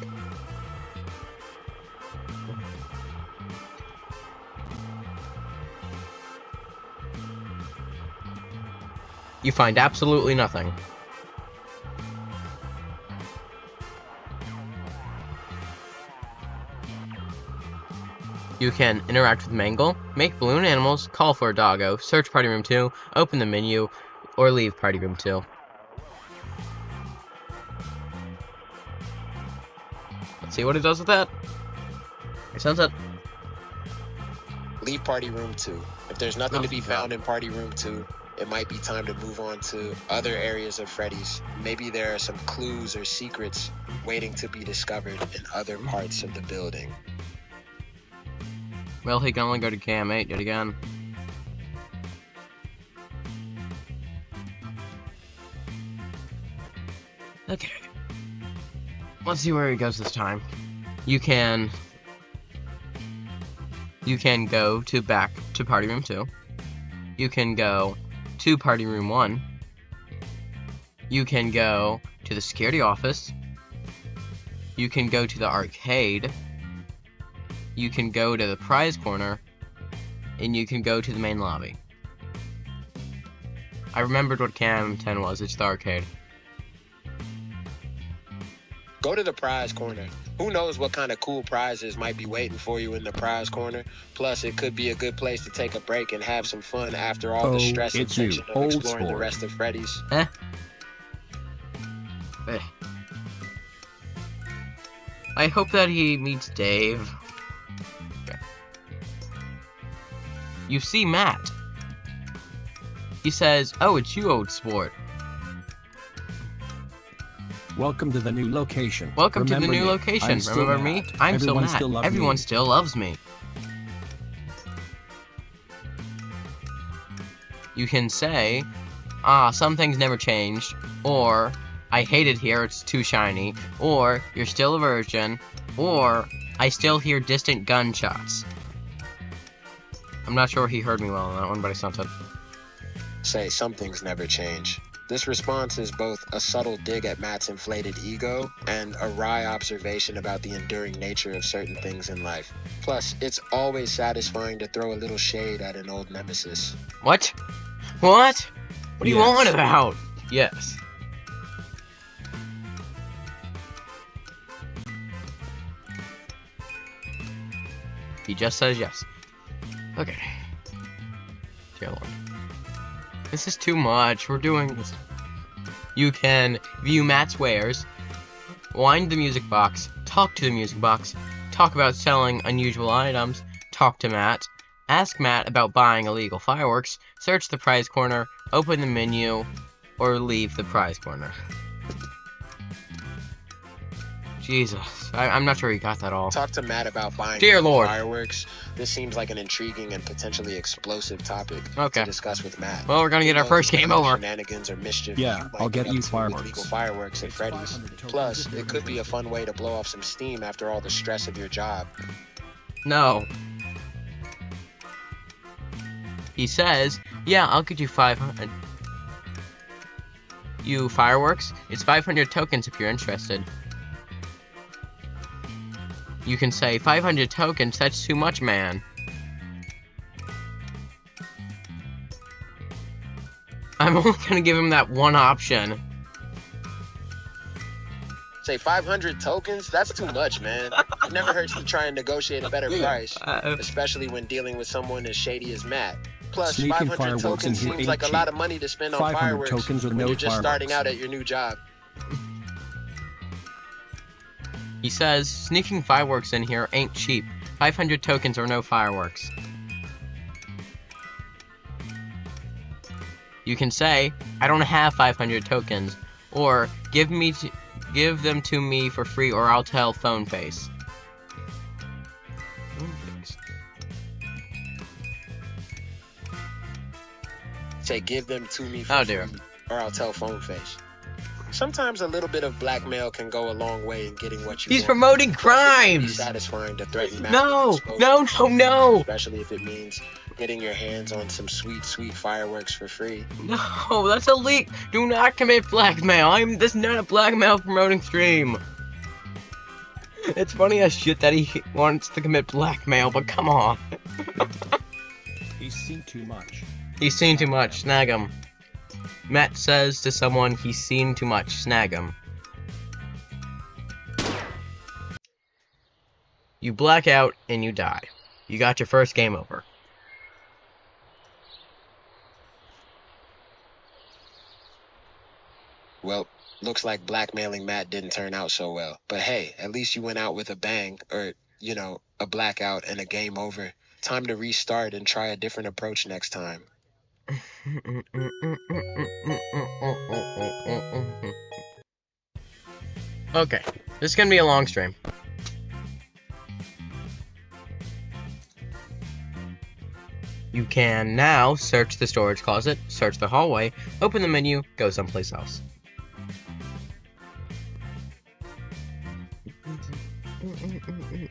You find absolutely nothing. You can interact with Mangle, make balloon animals, call for a doggo, search party room 2, open the menu, or leave party room 2. Let's see what it does with that. Sunset. Leave party room 2. If there's nothing to be found in party room 2, it might be time to move on to other areas of Freddy's. Maybe there are some clues or secrets waiting to be discovered in other parts of the building. Well, he can only go to Cam 8 yet again. Okay. Let's see where he goes this time. You can go back to party room 2. You can go to party room 1. You can go to the security office. You can go to the arcade. You can go to the prize corner. And you can go to the main lobby. I remembered what Cam 10 was. It's the arcade. Go to the prize corner. Who knows what kind of cool prizes might be waiting for you in the prize corner. Plus, it could be a good place to take a break and have some fun after all the stress and tension of exploring the rest of Freddy's. I hope that he meets Dave. Okay. You see Matt. He says, "Oh, it's you, old sport." Welcome to the new location. Welcome to the Remember new me. location. I'm still Remember me? Matt. I'm still Everyone Matt. still loves Everyone me. still loves me. You can say, some things never changed, or I hate it here, it's too shiny, or you're still a virgin, or I still hear distant gunshots. I'm not sure he heard me well on that one, but I sent it. Say, some things never change. This response is both a subtle dig at Matt's inflated ego and a wry observation about the enduring nature of certain things in life. Plus, it's always satisfying to throw a little shade at an old nemesis. What? What? What do you Yes. want about? Yes. He just says yes. Okay. Dear Lord. This is too much. We're doing this. You can view Matt's wares, wind the music box, talk to the music box, talk about selling unusual items, talk to Matt, ask Matt about buying illegal fireworks, search the prize corner, open the menu, or leave the prize corner. Jesus, I'm not sure he got that all. Talk to Matt about buying Dear Lord. fireworks. This seems like an intriguing and potentially explosive topic to discuss with Matt. Well, we're gonna get our first game over. Shenanigans or mischief. Yeah, I'll get you Illegal fireworks. fireworks at Freddy's. Plus, it could be a fun way to blow off some steam after all the stress of your job. No. He says, yeah, I'll get you 500. You fireworks? It's 500 tokens if you're interested. You can say 500 tokens, that's too much, man. I'm only gonna give him that one option. Say 500 tokens? That's too much, man. It never hurts to try and negotiate a better price, especially when dealing with someone as shady as Matt. Plus, Sneaking 500 fireworks tokens in here seems ain't like a cheap. lot of money to spend on 500 fireworks tokens or when no you're just starting fireworks. out at your new job. He says, sneaking fireworks in here ain't cheap. 500 tokens or no fireworks. You can say, I don't have 500 tokens, or give them to me for free or I'll tell Phone Face. Say, give them to me for Oh, free, dear. or I'll tell Phone Face. Sometimes a little bit of blackmail can go a long way in getting what you He's want. promoting It's crimes! satisfying to threaten Matt No, with exposure, no, no, no! especially if it means getting your hands on some sweet, sweet fireworks for free. No, that's a leak! Do not commit blackmail! This is not a blackmail promoting stream! It's funny as shit that he wants to commit blackmail, but come on. He's seen too much. He's seen too much, snag him. Matt says to someone he's seen too much, snag him. You black out and you die. You got your first game over. Well, looks like blackmailing Matt didn't turn out so well. But hey, at least you went out with a bang, or, you know, a blackout and a game over. Time to restart and try a different approach next time. Okay, this is gonna be a long stream. You can now search the storage closet, search the hallway, open the menu, go someplace else.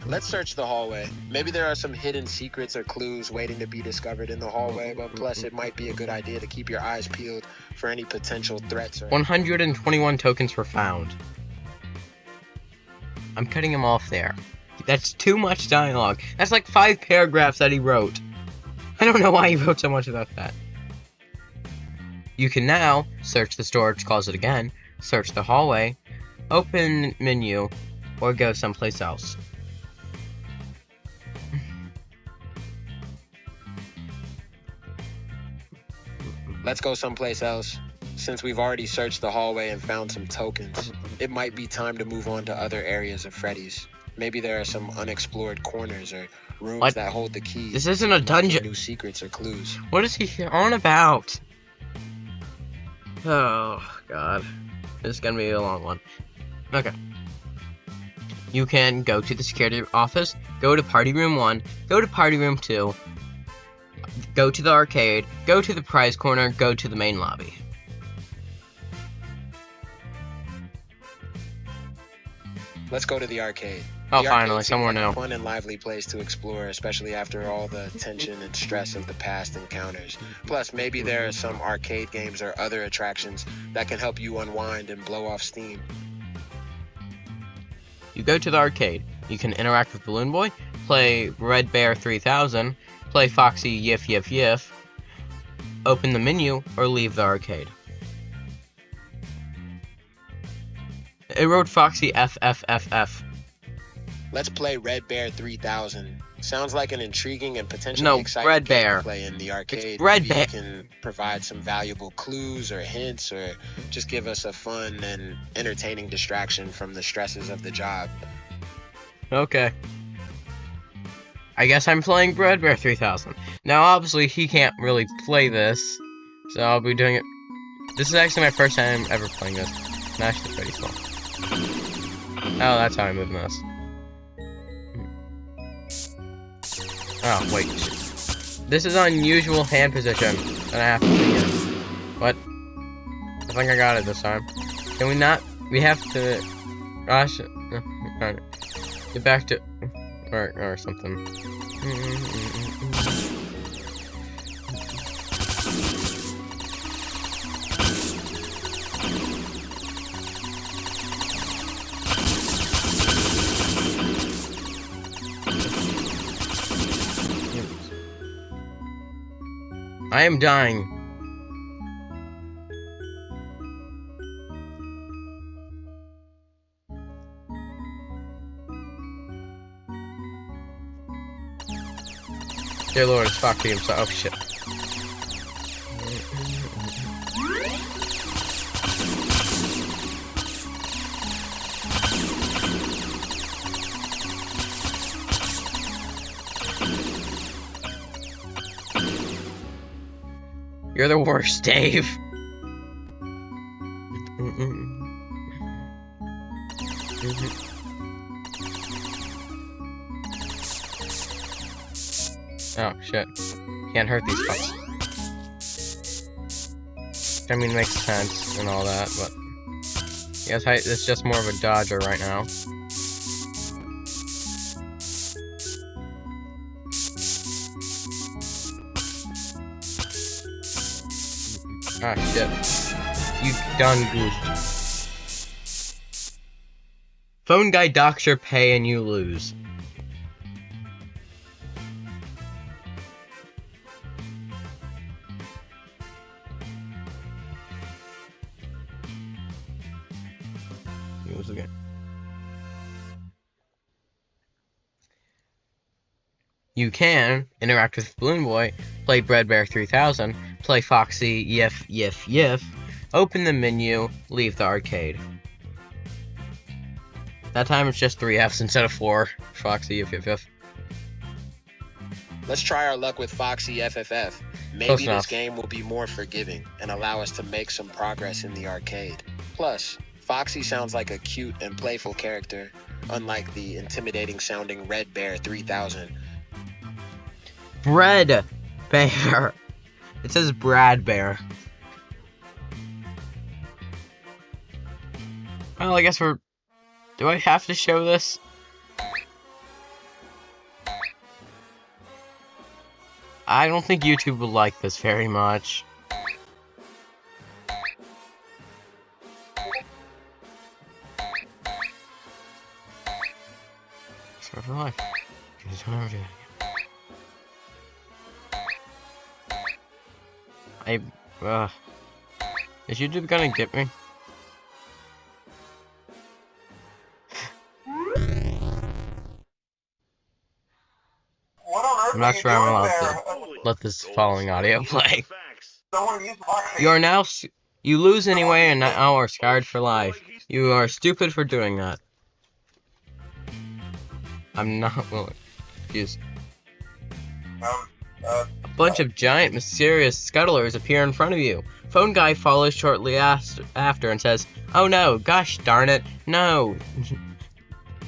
Let's search the hallway. Maybe there are some hidden secrets or clues waiting to be discovered in the hallway, but plus it might be a good idea to keep your eyes peeled for any potential threats. 121 tokens were found. I'm cutting him off there. That's too much dialogue. That's like 5 paragraphs that he wrote. I don't know why he wrote so much about that. You can now search the storage closet again, search the hallway, open menu, or go someplace else. Let's go someplace else. Since we've already searched the hallway and found some tokens, it might be time to move on to other areas of Freddy's. Maybe there are some unexplored corners or rooms that hold the keys. This isn't a dungeon. New secrets or clues. What is he on about? Oh, God. This is gonna be a long one. Okay. You can go to the security office, go to party room 1, go to party room 2, go to the arcade, go to the prize corner, go to the main lobby. Let's go to the arcade. Oh, The finally, arcade seems somewhere like a new. fun and lively place to explore, especially after all the tension and stress of the past encounters. Plus, maybe there are some arcade games or other attractions that can help you unwind and blow off steam. You go to the arcade. You can interact with Balloon Boy, play Red Bear 3000, play Foxy Yif Yif Yif, open the menu, or leave the arcade. It wrote Foxy FFFF. Let's play Red Bear 3000. Sounds like an intriguing and potentially exciting Red game Bear. to play in the arcade. It's Red Maybe Bear. you can provide some valuable clues or hints, or just give us a fun and entertaining distraction from the stresses of the job. Okay. I guess I'm playing Red Bear 3000. Now, obviously, he can't really play this, so I'll be doing it. This is actually my first time ever playing this. I'm actually pretty slow. Oh, that's how I move this. Oh, wait. This is unusual hand position, and I have to see it. What? I think I got it this time. Can we not? We have to... Gosh. Get back to... Or something. I am dying. Dear Lord, it's Foxy himself. Oh shit. You're the worst, Dave. Oh shit. Can't hurt these fucks. I mean, makes sense and all that, but yes, it's just more of a dodger right now. Ah, shit. You done goofed. Phone guy docks your pay and you lose. Use again. You can interact with Balloon Boy, play Bread Bear 3000, play Foxy Yif Yif Yif, open the menu, leave the arcade. That time it's just 3 Fs instead of 4. Foxy Yif Yif Yif. Let's try our luck with Foxy FFF. Maybe this game will be more forgiving and allow us to make some progress in the arcade. Plus, Foxy sounds like a cute and playful character, unlike the intimidating sounding Red Bear 3000. Bread Bear. It says Brad Bear. Well, I guess we're... Do I have to show this? I don't think YouTube will like this very much. Sort of life. Is YouTube gonna get me? I'm not sure I'm allowed to let this following audio play. You are now... You lose anyway and now are scarred for life. You are stupid for doing that. I'm not willing. Excuse. A bunch of giant, mysterious scuttlers appear in front of you. Phone guy follows shortly after and says, "Oh no, gosh darn it, no."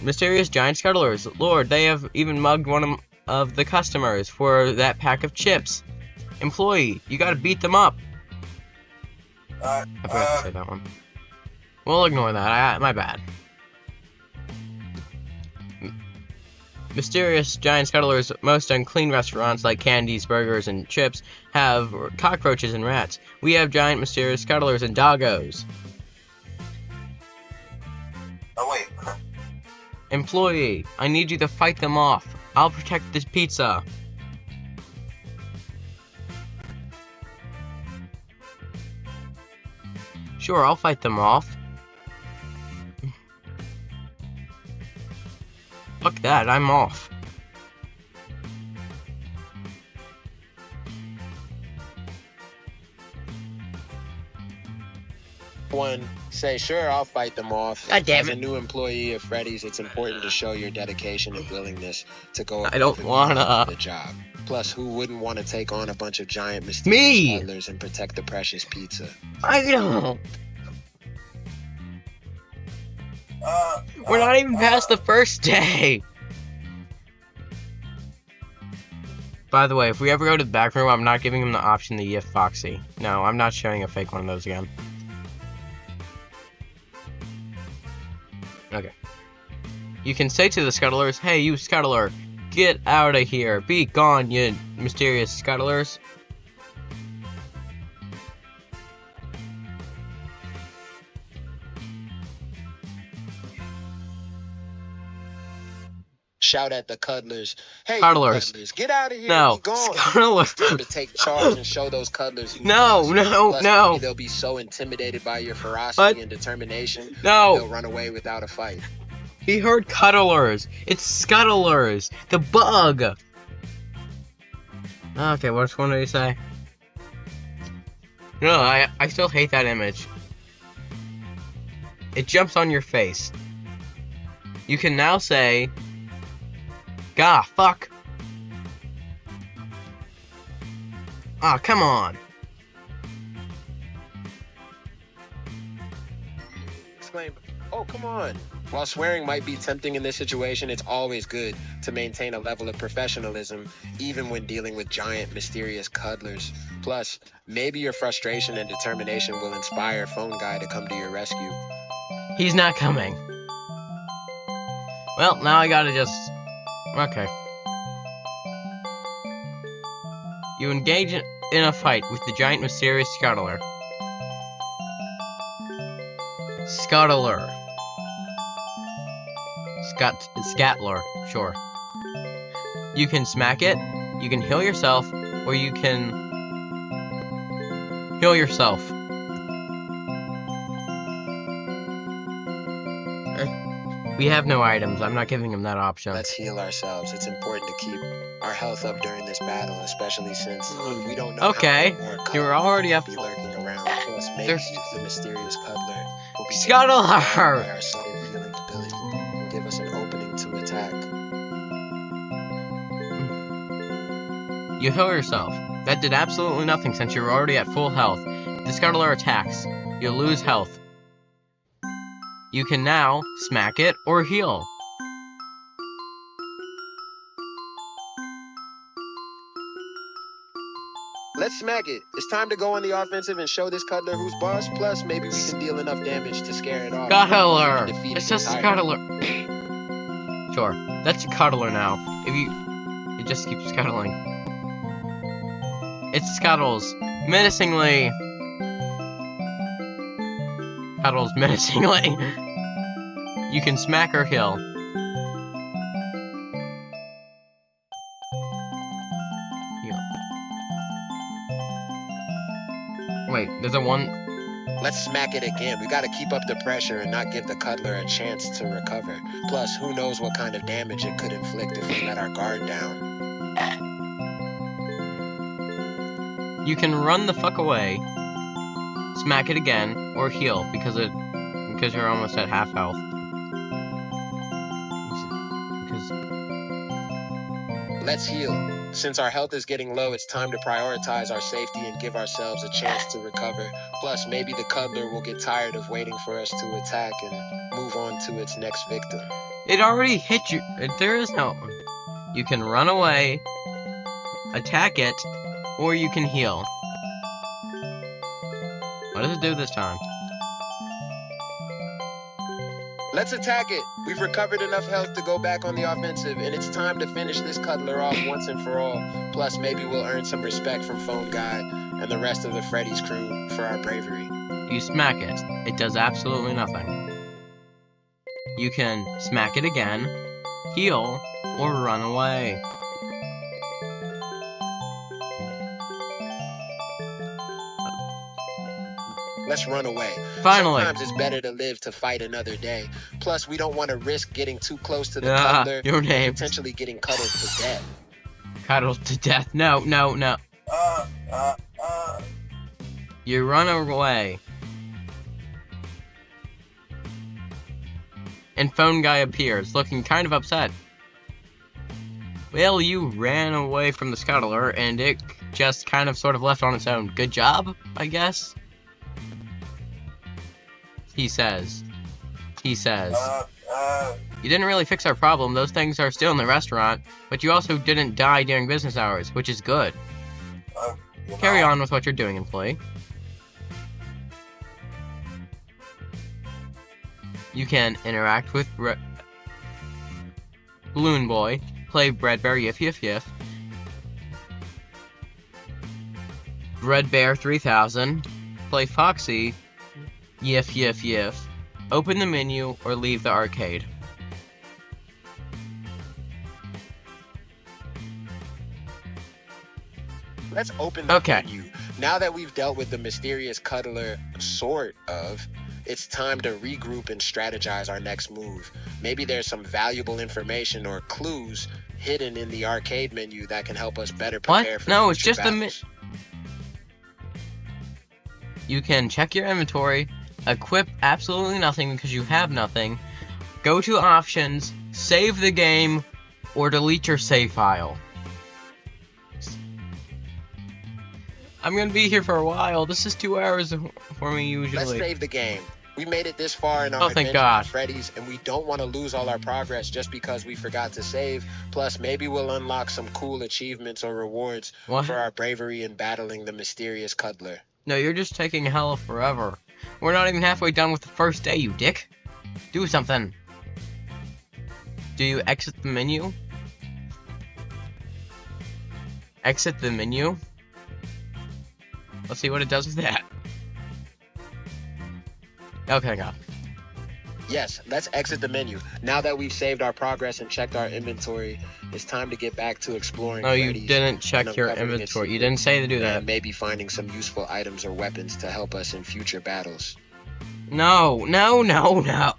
Mysterious giant scuttlers. Lord, they have even mugged one of the customers for that pack of chips. Employee, you gotta beat them up. I forgot to say that one. We'll ignore that. My bad. Mysterious giant scuttlers. Most unclean restaurants like candies, burgers, and chips have cockroaches and rats. We have giant mysterious scuttlers and doggos. Oh wait. Employee, I need you to fight them off. I'll protect this pizza. Sure, I'll fight them off. Fuck that, I'm off. One, say, sure, I'll fight them off. God damn it. As a new employee of Freddy's, it's important to show your dedication and willingness to go I don't wanna. for the job. Plus, who wouldn't want to take on a bunch of giant mysterious Me! toddlers and protect the precious pizza? I don't. We're not even past the first day. By the way, if we ever go to the back room, I'm not giving him the option to gift Foxy. No, I'm not showing a fake one of those again. Okay. You can say to the scuttlers, "Hey, you scuttler, get out of here. Be gone, you mysterious scuttlers." Shout at the cuddlers. Hey, Cuddlers. you cuddlers, get out of here. No, Be gone. scuttlers. Time to take charge and show those cuddlers who No, no, Plus, no. maybe they'll be so intimidated by your ferocity and determination, No. they'll run away without a fight. He heard cuddlers. It's scuttlers. The bug. Okay, which one did he say? No, I still hate that image. It jumps on your face. You can now say, "Gah, fuck." Ah, come on. Exclaim, oh, come on. While swearing might be tempting in this situation, it's always good to maintain a level of professionalism, even when dealing with giant, mysterious cuddlers. Plus, maybe your frustration and determination will inspire Phone Guy to come to your rescue. He's not coming. Well, now I gotta just... Okay. You engage in a fight with the giant mysterious scuttler. Scuttler. Scatler, sure. You can smack it, you can heal yourself, or you can... heal yourself. We have no items. I'm not giving him that option. Let's heal ourselves. It's important to keep our health up during this battle, especially since we don't know Okay, how many more you're already up. be lurking around. Plus, maybe There's... the mysterious cuddler will be Scuttler! by our sudden healing ability will give us an opening to attack. You heal yourself. That did absolutely nothing since you're already at full health. If the scuttler attacks, you lose health. You can now smack it or heal. Let's smack it. It's time to go on the offensive and show this cuddler who's boss. Plus, maybe we can deal enough damage to scare it off. Scuttler! Even defeat It's it just a entirely. scuttler. Sure, that's a cuddler now. If you... it just keeps scuttling. It scuttles. Menacingly. Cuddles menacingly. You can smack or heal. Heal. Wait, there's a one... Let's smack it again. We gotta keep up the pressure and not give the cuddler a chance to recover. Plus, who knows what kind of damage it could inflict if we let our guard down. You can run the fuck away, smack it again, or heal because you're almost at half health. Let's heal. Since our health is getting low, it's time to prioritize our safety and give ourselves a chance to recover. Plus, maybe the cuddler will get tired of waiting for us to attack and move on to its next victim. It already hit you. There is no... You can run away, attack it, or you can heal. What does it do this time? Let's attack it. We've recovered enough health to go back on the offensive, and it's time to finish this cuddler off once and for all. Plus, maybe we'll earn some respect from Phone Guy and the rest of the Freddy's crew for our bravery. You smack it. It does absolutely nothing. You can smack it again, heal, or run away. Let's run away. Finally. Sometimes it's better to live to fight another day. Plus, we don't want to risk getting too close to the cuddler your name. and potentially getting cuddled to death. Cuddled to death. No, no, no. You run away. And Phone Guy appears, looking kind of upset. Well, you ran away from the scuttler, and it just kind of sort of left on its own. Good job, I guess? He says. You didn't really fix our problem. Those things are still in the restaurant, but you also didn't die during business hours, which is good. Carry on with what you're doing, employee. You can interact with Balloon Boy, play Bread Bear Yif Yif Yif, Bread Bear 3000, play Foxy, Yif Yif Yif, open the menu, or leave the arcade. Let's open the menu. Now that we've dealt with the mysterious cuddler, sort of, it's time to regroup and strategize our next move. Maybe there's some valuable information or clues hidden in the arcade menu that can help us better prepare for No, it's future just battles. You can check your inventory, equip absolutely nothing because you have nothing, go to options, save the game, or delete your save file. I'm gonna be here for a while. This is 2 hours for me usually. Let's save the game. We made it this far in our thank adventure God. with Freddy's, and we don't want to lose all our progress just because we forgot to save. Plus, maybe we'll unlock some cool achievements or rewards for our bravery in battling the mysterious cuddler. No, you're just taking hell forever. We're not even halfway done with the first day, you dick. Do something. Do you exit the menu? Exit the menu? Let's see what it does with that. Okay, God. Yes, let's exit the menu. Now that we've saved our progress and checked our inventory, it's time to get back to exploring. No, you Freddy's didn't check and your uncovering its inventory. You secrets, didn't say to do that. and maybe finding some useful items or weapons to help us in future battles. No, no, no, no.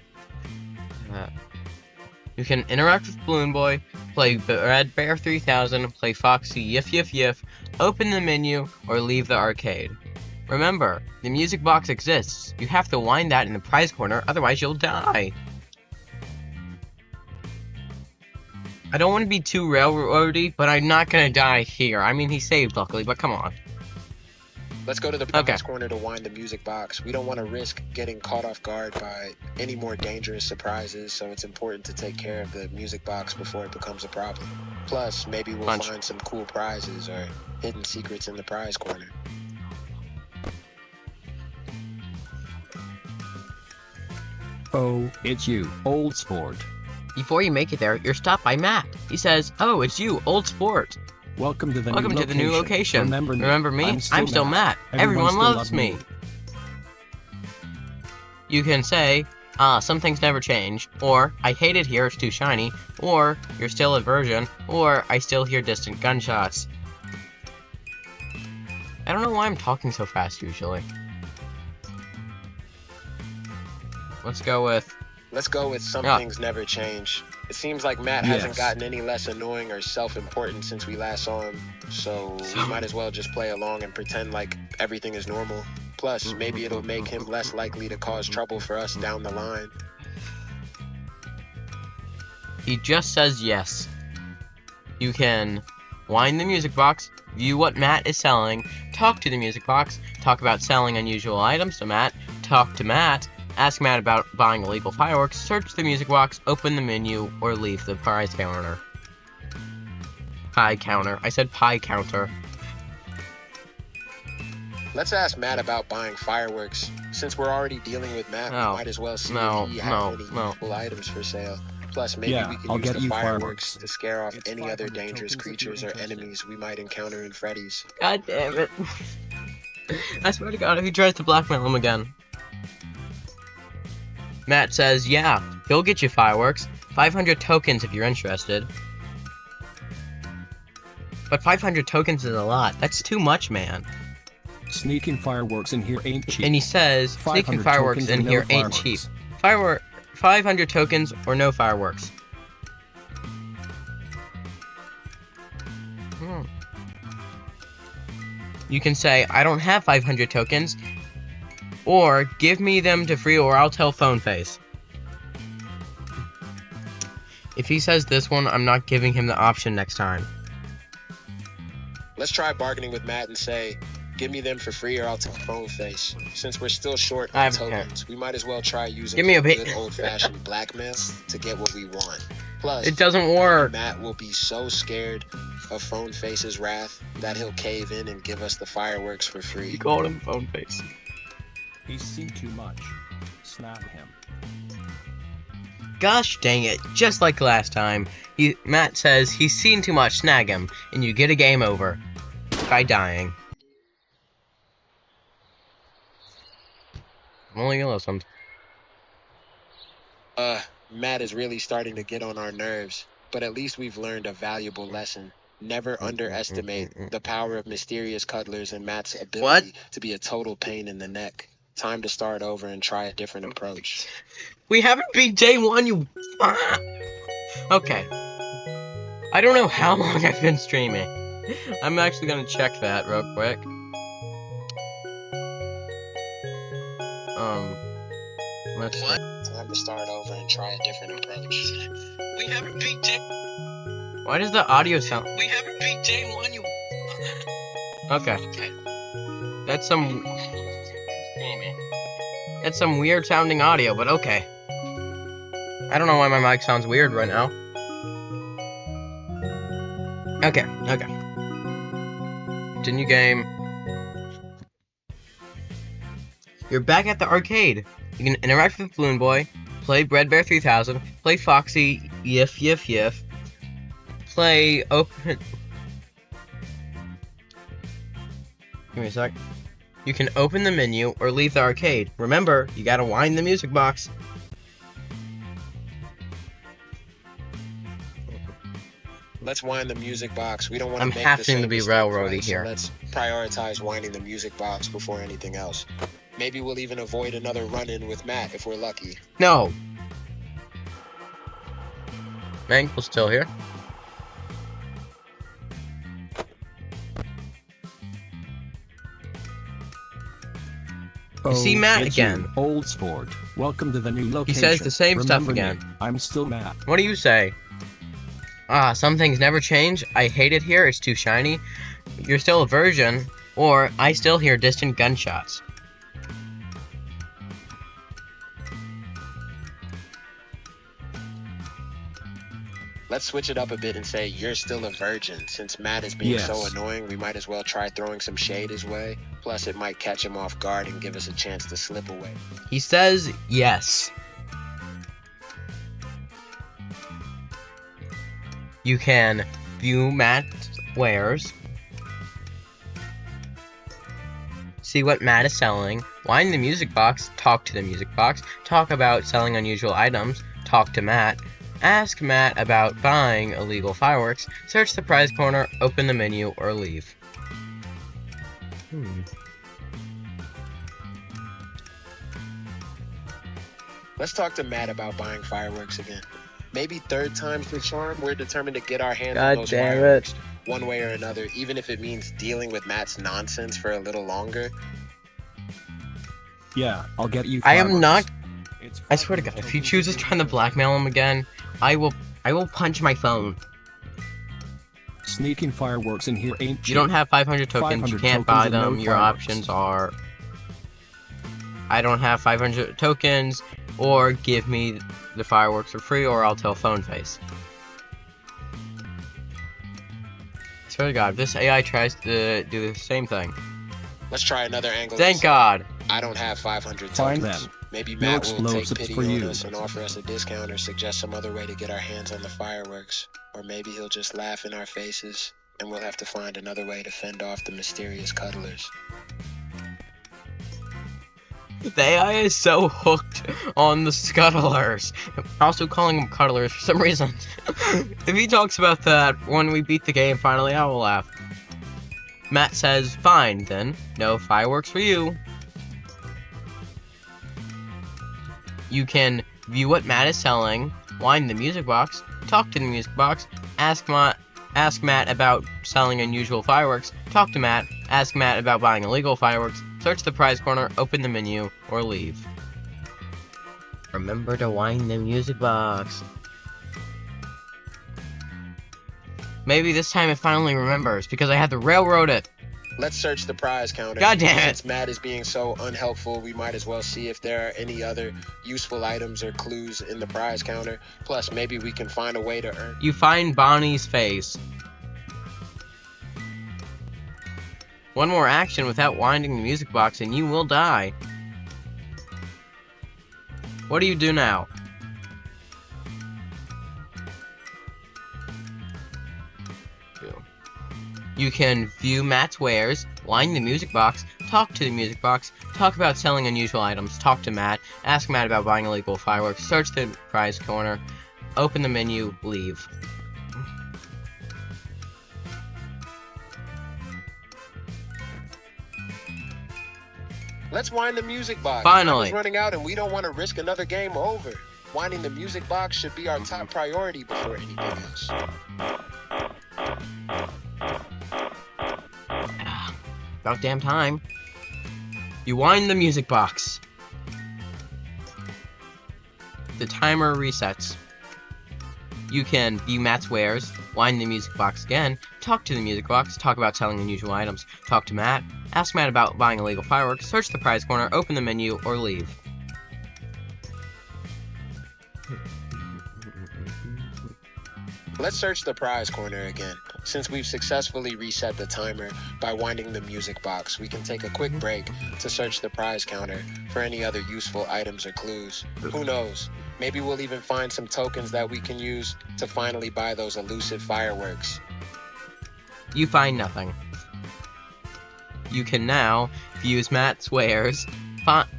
You can interact with Balloon Boy, play Red Bear 3000, play Foxy Yif Yif Yif, open the menu, or leave the arcade. Remember, the music box exists. You have to wind that in the prize corner, otherwise you'll die. I don't want to be too railroady, but I'm not gonna die here. I mean, he saved luckily, but come on. Let's go to the prize corner to wind the music box. We don't want to risk getting caught off guard by any more dangerous surprises, so it's important to take care of the music box before it becomes a problem. Plus, maybe we'll find some cool prizes or hidden secrets in the prize corner. Oh, it's you, old sport. Before you make it there, you're stopped by Matt. He says, "Oh, it's you, old sport. Welcome to the new location. Remember me? I'm still Matt. Everyone Everyone still loves loves me." me. You can say, some things never change, or I hate it here, it's too shiny, or you're still a virgin, or I still hear distant gunshots. I don't know why I'm talking so fast usually. Let's go with some things never change. It seems like Matt hasn't gotten any less annoying or self-important since we last saw him, so we might as well just play along and pretend like everything is normal. Plus, maybe it'll make him less likely to cause trouble for us down the line. He just says yes. You can wind the music box, view what Matt is selling, talk to the music box, talk about selling unusual items to Matt, talk to Matt, ask Matt about buying illegal fireworks, search the music box, open the menu, or leave the prize counter. Pie counter. I said pie counter. Let's ask Matt about buying fireworks. Since we're already dealing with Matt, we might as well see if he has any useful items for sale. Plus, maybe we can use the fireworks to scare off any other dangerous creatures or enemies we might encounter in Freddy's. God damn it. I swear to God, if he tries to blackmail him again. Matt says, yeah, he'll get you fireworks. 500 tokens if you're interested. But 500 tokens is a lot. That's too much, man. Sneaking fireworks in here ain't cheap. And he says, sneaking fireworks in here ain't cheap. 500 tokens or no fireworks. You can say, I don't have 500 tokens, or give me them to free or I'll tell Phone Face. If he says this one, I'm not giving him the option next time. Let's try bargaining with Matt and say, give me them for free or I'll tell Phone Face. Since we're still short on tokens, we might as well try using good old-fashioned blackmail to get what we want. Plus, it doesn't work. Matt will be so scared of Phone Face's wrath that he'll cave in and give us the fireworks for free. You called him Phone Face. He's seen too much. Snap him. Gosh dang it, just like last time. Matt says he's seen too much, snag him, and you get a game over. By dying. I'm only gonna listen. Matt is really starting to get on our nerves, but at least we've learned a valuable lesson. Never underestimate the power of mysterious cuddlers and Matt's ability to be a total pain in the neck. Time to start over and try a different approach. We haven't beat day one, you... Okay. I don't know how long I've been streaming. I'm actually gonna check that real quick. Let's see. Time to start over and try a different approach. We haven't beat day... Why does the audio sound... We haven't beat day one, you... Okay. That's some... That's some weird sounding audio, but okay. I don't know why my mic sounds weird right now. Okay. Continue game. You're back at the arcade. You can interact with Balloon Boy, play Bread Bear 3000, play Foxy, Yif, play open... Give me a sec. You can open the menu or leave the arcade. Remember, you gotta wind the music box. Let's wind the music box. We don't want to make I'm having to be railroady here. So let's prioritize winding the music box before anything else. Maybe we'll even avoid another run-in with Matt if we're lucky. No. Mank was still here. You see Matt again. Old sport. Welcome to the new location. He says the same stuff again. I'm still Matt. What do you say? Some things never change. I hate it here. It's too shiny. You're still a virgin. Or, I still hear distant gunshots. Let's switch it up a bit and say, you're still a virgin. Since Matt is being so annoying, we might as well try throwing some shade his way. Plus, it might catch him off guard and give us a chance to slip away. He says yes. You can view Matt's wares, see what Matt is selling, wind the music box, talk to the music box, talk about selling unusual items, talk to Matt, ask Matt about buying illegal fireworks, search the prize corner, open the menu, or leave. Let's talk to Matt about buying fireworks again. Maybe third time's the charm. We're determined to get our hands on those fireworks one way or another, even if it means dealing with Matt's nonsense for a little longer. Yeah, I'll get you fireworks. I am not... I swear to God, if he chooses trying to blackmail him again, I will punch my phone. Sneaking fireworks in here ain't cheap. You don't have 500 tokens, you 500 can't buy tokens and them. no Your fireworks. options are I don't have 500 tokens, or give me the fireworks for free, or I'll tell Phone Face. I swear to God, this AI tries to do the same thing. Let's try another angle. Thank God. I don't have 500 Fine tokens. then. Maybe No Matt will take explosives pity for on you. us and offer us a discount or suggest some other way to get our hands on the fireworks. Or maybe he'll just laugh in our faces and we'll have to find another way to fend off the mysterious cuddlers. The AI is so hooked on the scuttlers. Also calling them cuddlers for some reason. If he talks about that when we beat the game finally, I will laugh. Matt says, fine then, no fireworks for you. You can view what Matt is selling, wind the music box, talk to the music box, ask Matt about selling unusual fireworks, talk to Matt, ask Matt about buying illegal fireworks, search the prize corner, open the menu, or leave. Remember to wind the music box. Maybe this time it finally remembers, because I had to railroad it. Let's search the prize counter. God damn it. Since Matt is being so unhelpful, we might as well see if there are any other useful items or clues in the prize counter. Plus, maybe we can find a way to earn. You find Bonnie's face. One more action without winding the music box and you will die. What do you do now? You can view Matt's wares, wind the music box, talk to the music box, talk about selling unusual items, talk to Matt, ask Matt about buying illegal fireworks, search the prize corner, open the menu, leave. Let's wind the music box. Finally. Time is running out and we don't want to risk another game over. Winding the music box should be our top priority before anything else. About damn time. You wind the music box. The timer resets. You can view Matt's wares, wind the music box again, talk to the music box, talk about selling unusual items, talk to Matt, ask Matt about buying illegal fireworks, search the prize corner, open the menu, or leave. Let's search the prize corner again. Since we've successfully reset the timer by winding the music box, we can take a quick break to search the prize counter for any other useful items or clues. Who knows? Maybe we'll even find some tokens that we can use to finally buy those elusive fireworks. You find nothing. You can now use Matt's wares,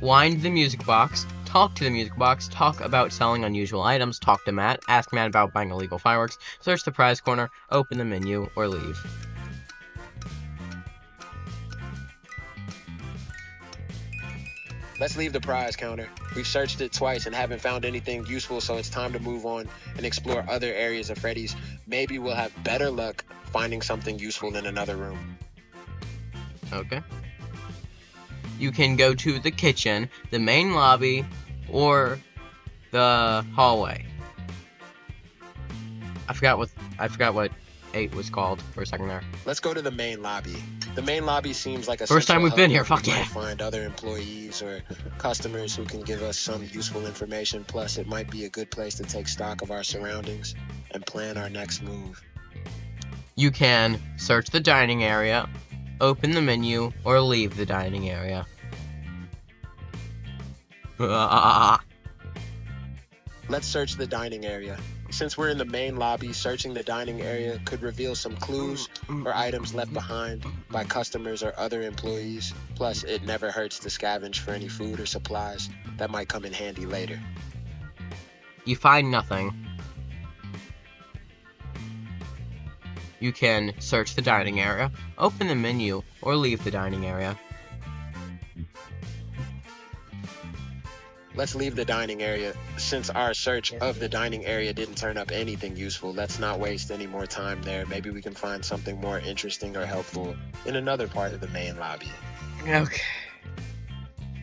wind the music box, talk to the music box, talk about selling unusual items, talk to Matt, ask Matt about buying illegal fireworks, search the prize corner, open the menu, or leave. Let's leave the prize counter. We've searched it twice and haven't found anything useful, so it's time to move on and explore other areas of Freddy's. Maybe we'll have better luck finding something useful in another room. Okay. You can go to the kitchen, the main lobby, or the hallway. I forgot what 8 was called for a second there. Let's go to the main lobby. The main lobby seems like a First time central we've been hub here, where fuck we might yeah. find other employees or customers who can give us some useful information. Plus, it might be a good place to take stock of our surroundings and plan our next move. You can search the dining area, open the menu, or leave the dining area. Let's search the dining area. Since we're in the main lobby, searching the dining area could reveal some clues or items left behind by customers or other employees. Plus, it never hurts to scavenge for any food or supplies that might come in handy later. You find nothing. You can search the dining area, open the menu, or leave the dining area. Let's leave the dining area. Since our search of the dining area didn't turn up anything useful, let's not waste any more time there. Maybe we can find something more interesting or helpful in another part of the main lobby. Okay.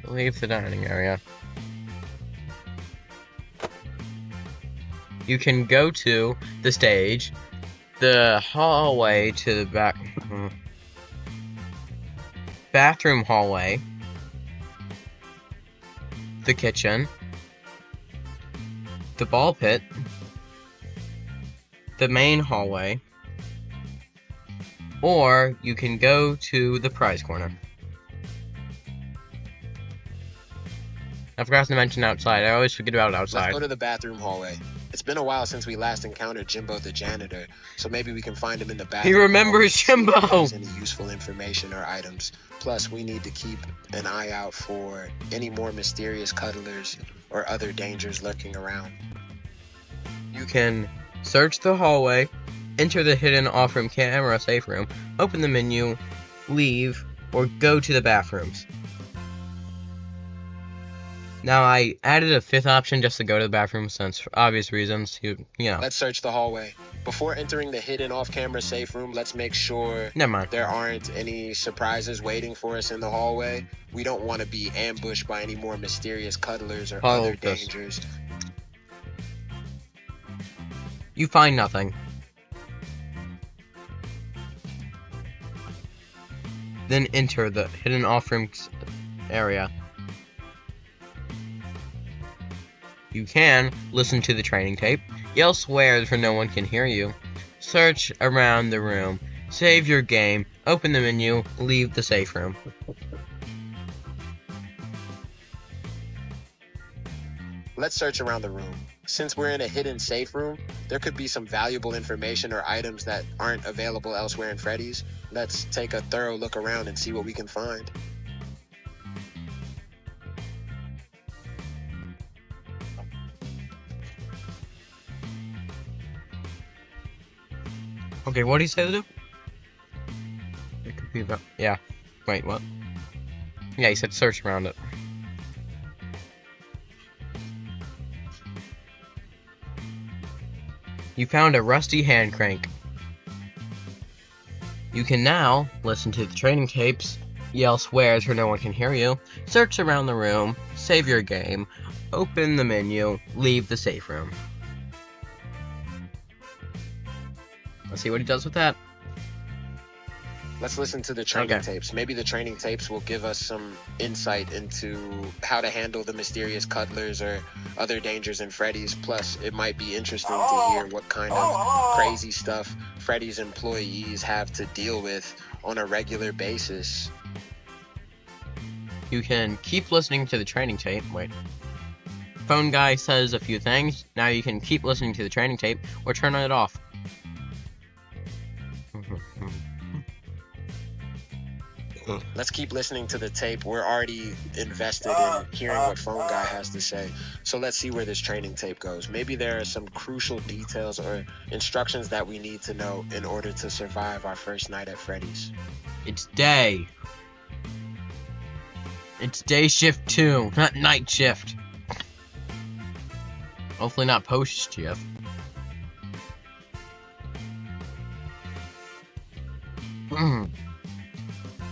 Leave the dining area. You can go to the stage the hallway to the back. Bathroom hallway. The kitchen. The ball pit. The main hallway. Or you can go to the prize corner. I forgot to mention outside. I always forget about outside. Let's go to the bathroom hallway. It's been a while since we last encountered Jimbo the janitor, so maybe we can find him in the bathroom. He remembers Jimbo! Any useful information or items. Plus, we need to keep an eye out for any more mysterious cuddlers or other dangers lurking around. You can search the hallway, enter the hidden off-room camera safe room, open the menu, leave, or go to the bathrooms. Now, I added a fifth option just to go to the bathroom since, for obvious reasons, you know. Let's search the hallway. Before entering the hidden off-camera safe room, let's make sure Never mind. there aren't any surprises waiting for us in the hallway. We don't want to be ambushed by any more mysterious cuddlers or other dangers. You find nothing. Then enter the hidden off-room area. You can listen to the training tape, yell swears where no one can hear you, search around the room, save your game, open the menu, leave the safe room. Let's search around the room. Since we're in a hidden safe room, there could be some valuable information or items that aren't available elsewhere in Freddy's. Let's take a thorough look around and see what we can find. Okay, what did he say to do? It could be about... Yeah. Wait, what? Yeah, he said search around it. You found a rusty hand crank. You can now listen to the training tapes, yell swears where no one can hear you, search around the room, save your game, open the menu, leave the safe room. Let's see what he does with that. Let's listen to the training tapes. Maybe the training tapes will give us some insight into how to handle the mysterious cuddlers or other dangers in Freddy's. Plus, it might be interesting to hear what kind of crazy stuff Freddy's employees have to deal with on a regular basis. You can keep listening to the training tape. Wait. Phone guy says a few things. Now you can keep listening to the training tape or turn it off. Let's keep listening to the tape. We're already invested in hearing what Phone Guy has to say. So let's see where this training tape goes. Maybe there are some crucial details or instructions that we need to know in order to survive our first night at Freddy's. It's day. It's day shift 2, not night shift. Hopefully not post shift.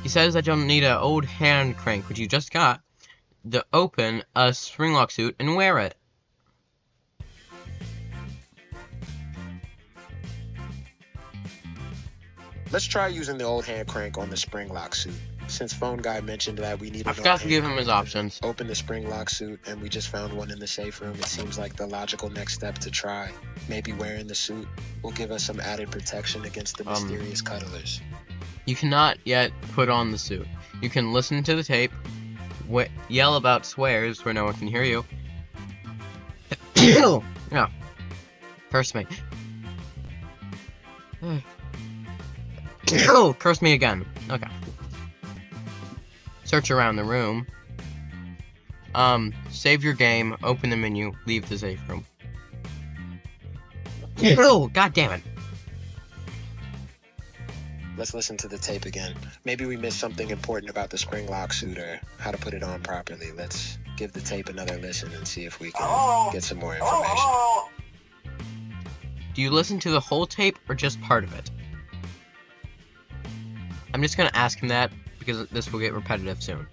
He says that you'll need an old hand crank, which you just got, to open a spring lock suit and wear it. Let's try using the old hand crank on the spring lock suit. Since Phone Guy mentioned that we need I forgot to give him his options. Open the spring lock suit, and we just found one in the safe room. It seems like the logical next step to try. Maybe wearing the suit will give us some added protection against the mysterious cuddlers. You cannot yet put on the suit. You can listen to the tape, yell about swears where no one can hear you. Yeah. Curse me. Curse me again. Okay. Search around the room. Save your game, open the menu, leave the safe room. Oh, god damn it. Let's listen to the tape again. Maybe we missed something important about the spring lock suit or how to put it on properly. Let's give the tape another listen and see if we can get some more information. Do you listen to the whole tape or just part of it? I'm just gonna ask him that because this will get repetitive soon.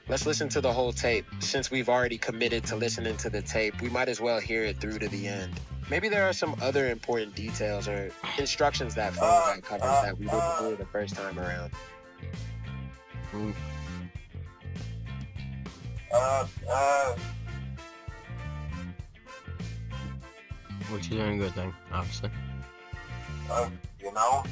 Let's listen to the whole tape. Since we've already committed to listening to the tape, we might as well hear it through to the end. Maybe there are some other important details or instructions that phone guy covers that we didn't hear the first time around. Which is doing a good thing, obviously. You know?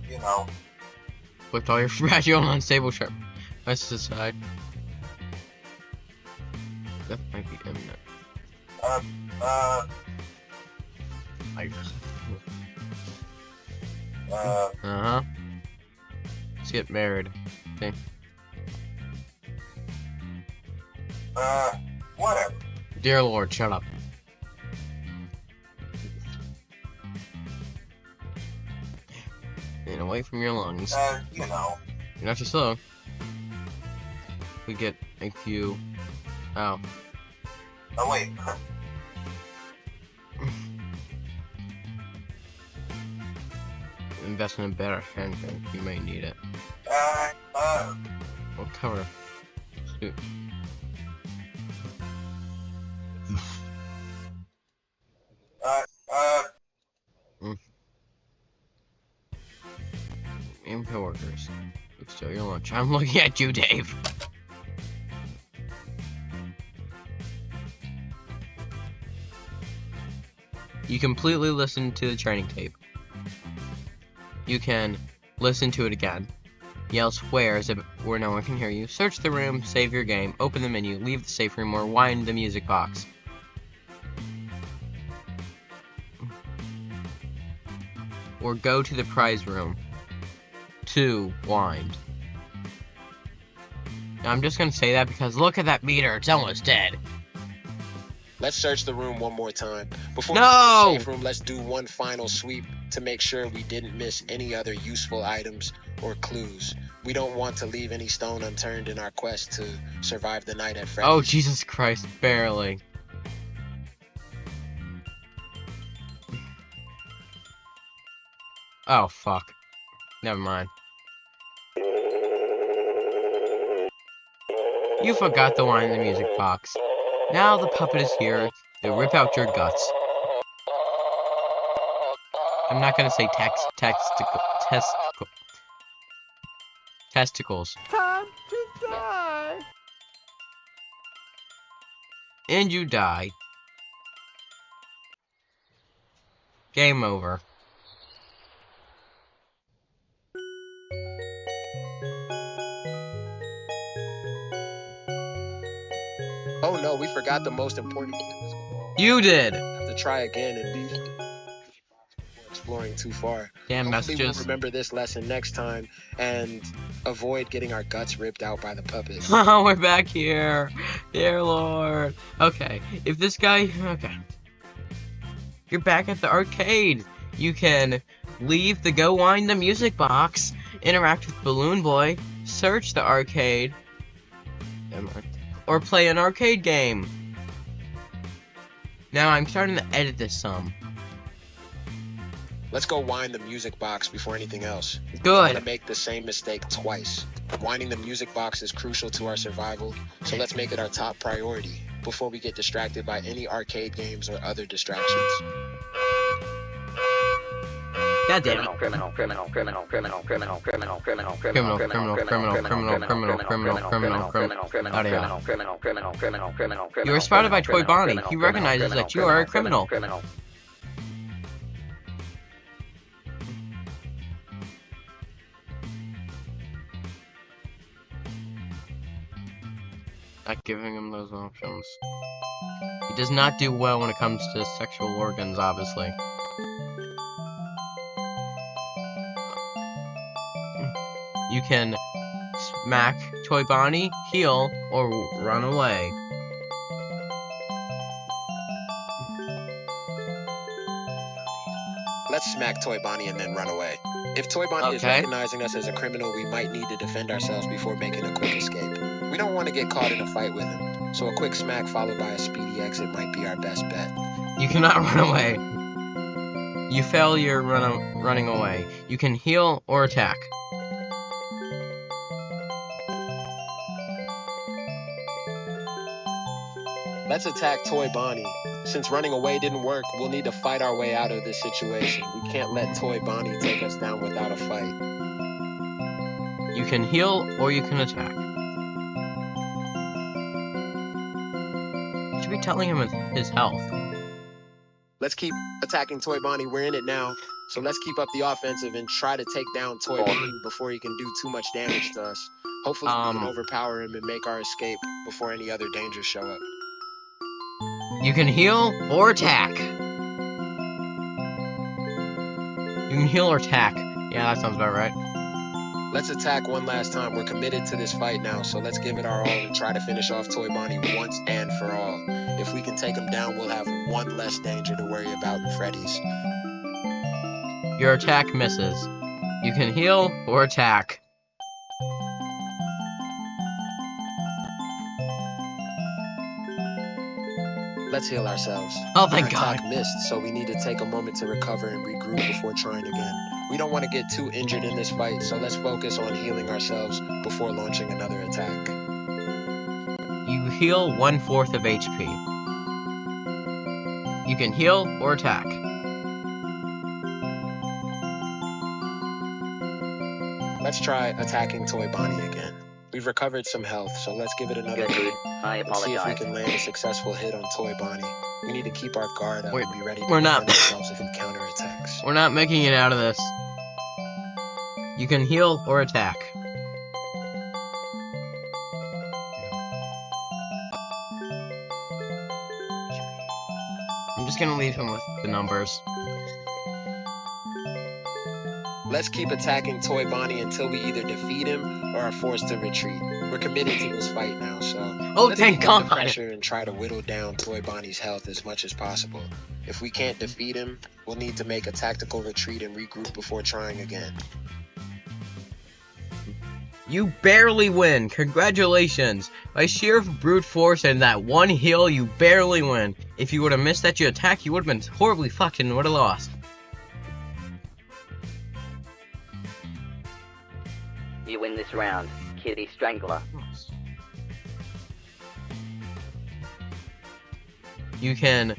You know. With all your fragile and unstable sharp. Let's decide. That might be imminent. Uh-huh. Let's get married. Okay. Whatever. Dear Lord, shut up. And away from your lungs. You know. You're not too slow. We get a few. Oh. Oh, wait. Invest in a better handgun. You may need it. What cover? Shoot. And coworkers. Look, still your lunch. I'm looking at you, Dave. You completely listen to the training tape. You can listen to it again. Yell swears where no one can hear you. Search the room, save your game, open the menu, leave the safe room, or wind the music box. Or go to the prize room to wind. Now, I'm just gonna say that because look at that meter, it's almost dead. Let's search the room one more time. Before No! we go to the safe room, let's do one final sweep to make sure we didn't miss any other useful items or clues. We don't want to leave any stone unturned in our quest to survive the night at Freddy's. Oh, Jesus Christ, barely. Oh, fuck. Never mind. You forgot to wind the music box. Now the puppet is here to rip out your guts. I'm not gonna say testicles. Time to die! And you die. Game over. Oh no, we forgot the most important thing. You did! Have to try again and be exploring too far. Damn Hopefully messages. we'll remember this lesson next time and avoid getting our guts ripped out by the puppet. Oh, we're back here. Dear Lord. Okay, if this guy... Okay. You're back at the arcade. You can leave the Go Wind the Music box, interact with Balloon Boy, search the arcade, or play an arcade game. Now I'm starting to edit this some. Let's go wind the music box before anything else. I Good. want to make the same mistake twice. Winding the music box is crucial to our survival, so let's make it our top priority before we get distracted by any arcade games or other distractions. God damn it. Criminal. You are spotted by Toy Bonnie. He recognizes that you are a criminal. Not giving him those options. He does not do well when it comes to sexual organs, obviously. You can smack Toy Bonnie, heal, or run away. Let's smack Toy Bonnie and then run away. If Toy Bonnie is Okay. recognizing us as a criminal, we might need to defend ourselves before making a quick escape. We don't want to get caught in a fight with him, so a quick smack followed by a speedy exit might be our best bet. You cannot run away. You fail your running away. You can heal or attack. Let's attack Toy Bonnie. Since running away didn't work, we'll need to fight our way out of this situation. We can't let Toy Bonnie take us down without a fight. You can heal or you can attack. You should be telling him his health. Let's keep attacking Toy Bonnie. We're in it now. So let's keep up the offensive and try to take down Toy Bonnie before he can do too much damage to us. Hopefully we can overpower him and make our escape before any other dangers show up. You can heal or attack. You can heal or attack. Yeah, that sounds about right. Let's attack one last time. We're committed to this fight now, so let's give it our all and try to finish off Toy Bonnie once and for all. If we can take him down, we'll have one less danger to worry about in Freddy's. Your attack misses. You can heal or attack. Let's heal ourselves. Oh, thank Our attack God. missed, so we need to take a moment to recover and regroup before trying again. We don't want to get too injured in this fight, so let's focus on healing ourselves before launching another attack. You heal 1/4 of HP. You can heal or attack. Let's try attacking Toy Bonnie again. We've recovered some health, so let's give it another Good. go. I Let's see if we apologize. can land a successful hit on Toy Bonnie. We need to keep our guard up Wait, and be ready to we're not- defend ourselves if he counterattacks. We're not making it out of this. You can heal or attack. I'm just gonna leave him with the numbers. Let's keep attacking Toy Bonnie until we either defeat him or are forced to retreat. We're committed to this fight now, so let's thank keep up the God. pressure and try to whittle down Toy Bonnie's health as much as possible. If we can't defeat him, we'll need to make a tactical retreat and regroup before trying again. You barely win. Congratulations. By sheer brute force and that one heal, you barely win. If you would have missed that you attack, you would have been horribly fucked and would have lost. You win this round, Kitty Strangler. You can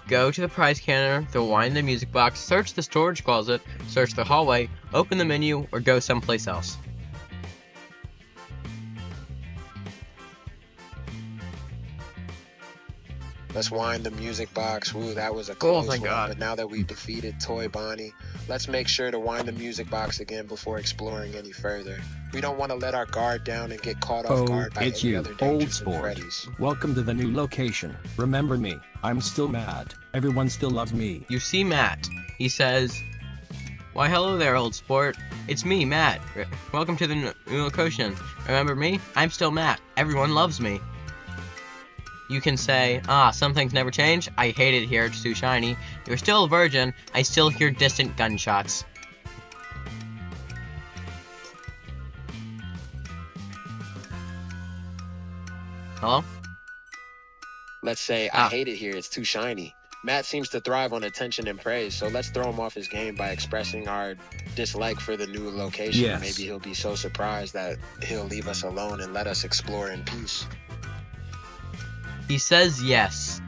go to the prize counter, rewind the music box, search the storage closet, search the hallway, open the menu, or go someplace else. Let's wind the music box. Woo, that was a Oh, close thank one. God. But now that we've defeated Toy Bonnie, let's make sure to wind the music box again before exploring any further. We don't want to let our guard down and get caught off Oh, guard by it's any you, other old dangers in sport. Freddy's. Welcome to the new location. Remember me, I'm still Matt. Everyone still loves me. You see Matt. He says, "Why, hello there, old sport. It's me, Matt. Welcome to the new location. Remember me? I'm still Matt. Everyone loves me." You can say, some things never change. I hate it here, it's too shiny. You're still a virgin. I still hear distant gunshots. Hello? Let's say, I hate it here, it's too shiny. Matt seems to thrive on attention and praise, so let's throw him off his game by expressing our dislike for the new location. Yes. Maybe he'll be so surprised that he'll leave us alone and let us explore in peace. He says yes.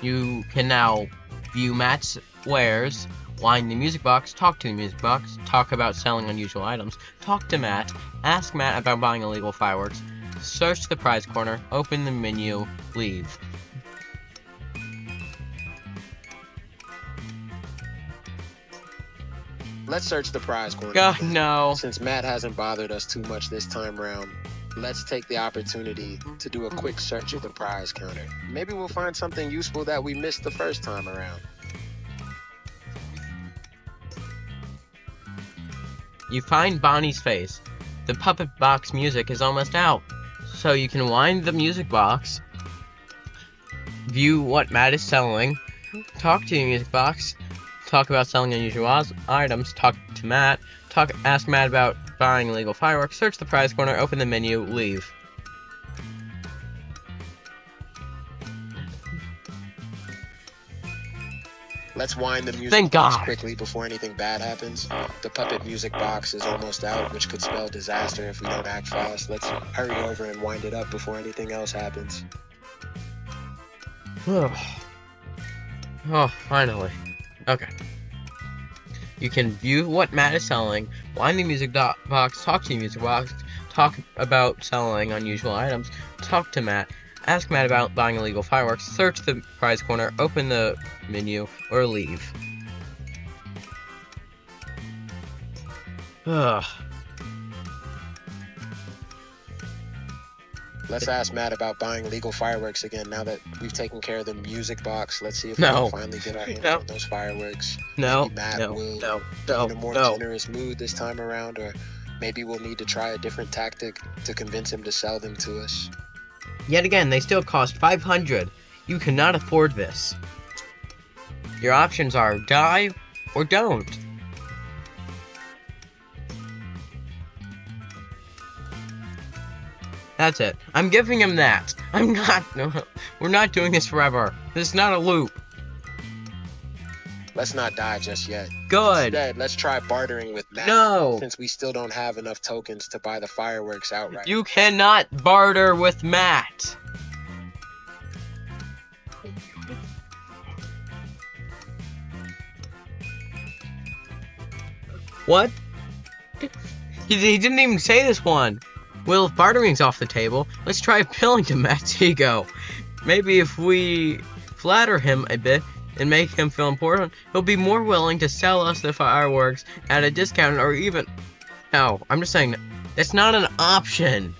You can now view Matt's wares, wind the music box, talk to the music box, talk about selling unusual items, talk to Matt, ask Matt about buying illegal fireworks, search the prize corner, open the menu, leave. Let's search the prize corner. God, again. no. Since Matt hasn't bothered us too much this time round, let's take the opportunity to do a quick search of the prize counter. Maybe we'll find something useful that we missed the first time around. You find Bonnie's face. The puppet box music is almost out. So you can wind the music box, view what Matt is selling, talk to the music box, talk about selling unusual items, talk to Matt, ask Matt about buying illegal fireworks, search the prize corner, open the menu, leave. Let's wind the music Thank box God. quickly before anything bad happens. The puppet music box is almost out, which could spell disaster if we don't act fast. Let's hurry over and wind it up before anything else happens. Oh, finally. Okay. You can view what Matt is selling, wind the music box, talk to the music box, talk about selling unusual items, talk to Matt, ask Matt about buying illegal fireworks, search the prize corner, open the menu, or leave. Ugh. Let's ask Matt about buying legal fireworks again now that we've taken care of the music box. Let's see if we No. can finally get our hands No. on those fireworks. No, Maybe Matt no, will no, be no, in a more no. generous mood this time around, or maybe we'll need to try a different tactic to convince him to sell them to us. Yet again, they still cost $500. You cannot afford this. Your options are die or don't. That's it. I'm giving him that. I'm not. No, we're not doing this forever. This is not a loop. Let's not die just yet. Good. Instead, let's try bartering with Matt. No. Since we still don't have enough tokens to buy the fireworks outright. You cannot barter with Matt. What? He didn't even say this one. Well, if bartering's off the table, let's try appealing to Matt's ego. Maybe if we flatter him a bit and make him feel important, he'll be more willing to sell us the fireworks at a discount or even... No, I'm just saying, that's not an option.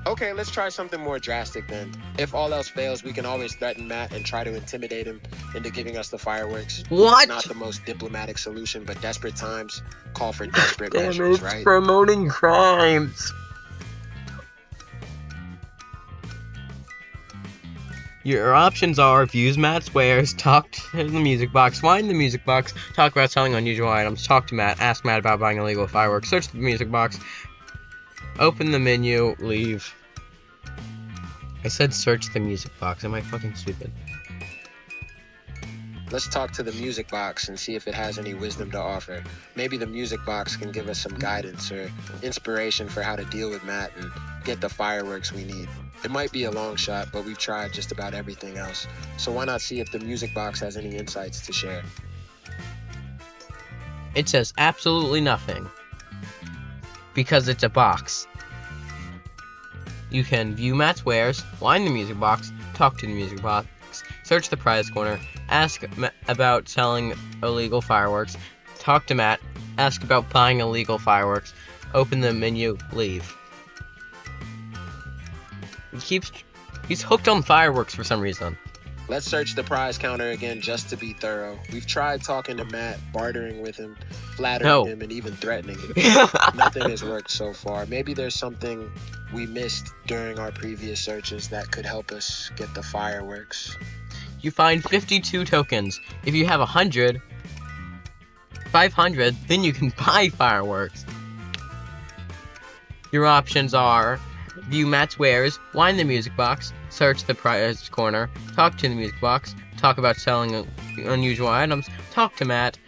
Okay, let's try something more drastic then. If all else fails, we can always threaten Matt and try to intimidate him into giving us the fireworks. What? It's not the most diplomatic solution, but desperate times call for desperate measures, right? Promoting crimes. Your options are views Matt's wares, talk to the music box, wind the music box, talk about selling unusual items, talk to Matt, ask Matt about buying illegal fireworks, search the music box, open the menu, leave. I said search the music box. Am I fucking stupid? Let's talk to the music box and see if it has any wisdom to offer. Maybe the music box can give us some guidance or inspiration for how to deal with Matt and get the fireworks we need. It might be a long shot, but we've tried just about everything else. So why not see if the music box has any insights to share? It says absolutely nothing. Because it's a box. You can view Matt's wares, wind the music box, talk to the music box, search the prize corner, ask about selling illegal fireworks, talk to Matt, ask about buying illegal fireworks, open the menu, leave. He's hooked on fireworks for some reason. Let's search the prize counter again just to be thorough. We've tried talking to Matt, bartering with him, flattering him, and even threatening him. Nothing has worked so far. Maybe there's something we missed during our previous searches that could help us get the fireworks. You find 52 tokens. If you have 100, 500, then you can buy fireworks. Your options are view Matt's wares, wind the music box, search the prize corner, talk to the music box, talk about selling unusual items, talk to Matt,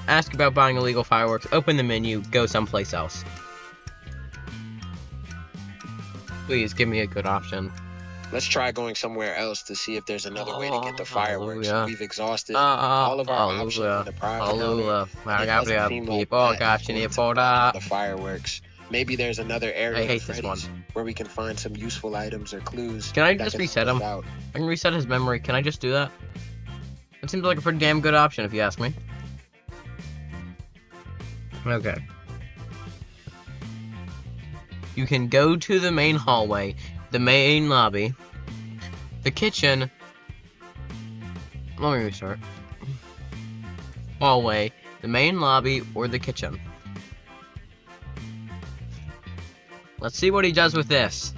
ask about buying illegal fireworks, open the menu, go someplace else. Please give me a good option. Let's try going somewhere else to see if there's another way to get the fireworks. Hallelujah. We've exhausted all of our options in the prize counter. It doesn't seem like Matt is going to buy the fireworks. Maybe there's another area I hate this one. where we can find some useful items or clues. Can I that just can reset help him? us out. I can reset his memory. Can I just do that? It seems like a pretty damn good option if you ask me. Okay. You can go to the main hallway, the main lobby, the kitchen. Let me restart. Hallway, the main lobby, or the kitchen. Let's see what he does with this.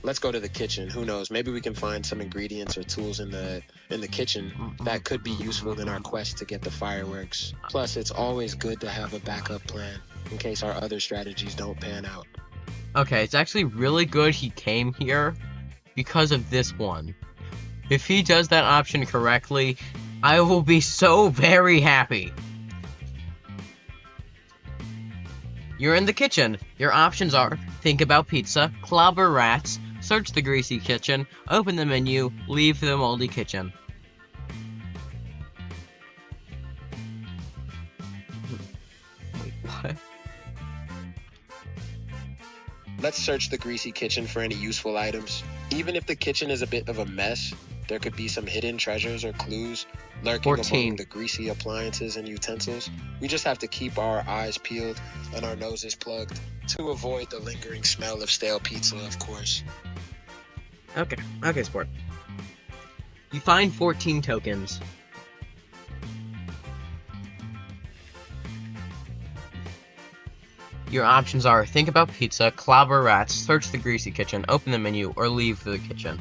Let's go to the kitchen. Who knows? Maybe we can find some ingredients or tools in the kitchen that could be useful in our quest to get the fireworks. Plus, it's always good to have a backup plan in case our other strategies don't pan out. Okay, it's actually really good he came here because of this one. If he does that option correctly, I will be so very happy. You're in the kitchen. Your options are think about pizza, clobber rats, search the greasy kitchen, open the menu, leave the moldy kitchen. Wait, what? Let's search the greasy kitchen for any useful items. Even if the kitchen is a bit of a mess, there could be some hidden treasures or clues lurking 14. among the greasy appliances and utensils. We just have to keep our eyes peeled and our noses plugged to avoid the lingering smell of stale pizza, of course. Okay, sport. You find 14 tokens. Your options are think about pizza, clobber rats, search the greasy kitchen, open the menu, or leave the kitchen.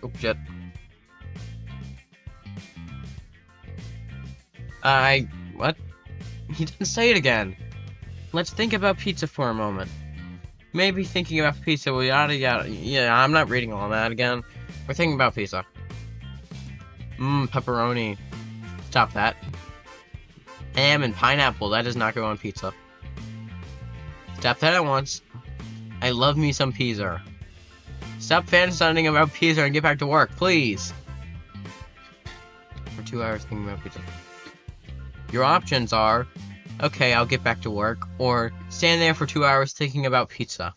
Oh, shit. What? He didn't say it again. Let's think about pizza for a moment. Maybe thinking about pizza, we yada yada. Yeah, I'm not reading all that again. We're thinking about pizza. Pepperoni. Stop that. Ham and pineapple, that does not go on pizza. Stop that at once. I love me some pizza. Stop fantasizing about pizza and get back to work, please. For 2 hours thinking about pizza. Your options are, okay, I'll get back to work, or stand there for 2 hours thinking about pizza.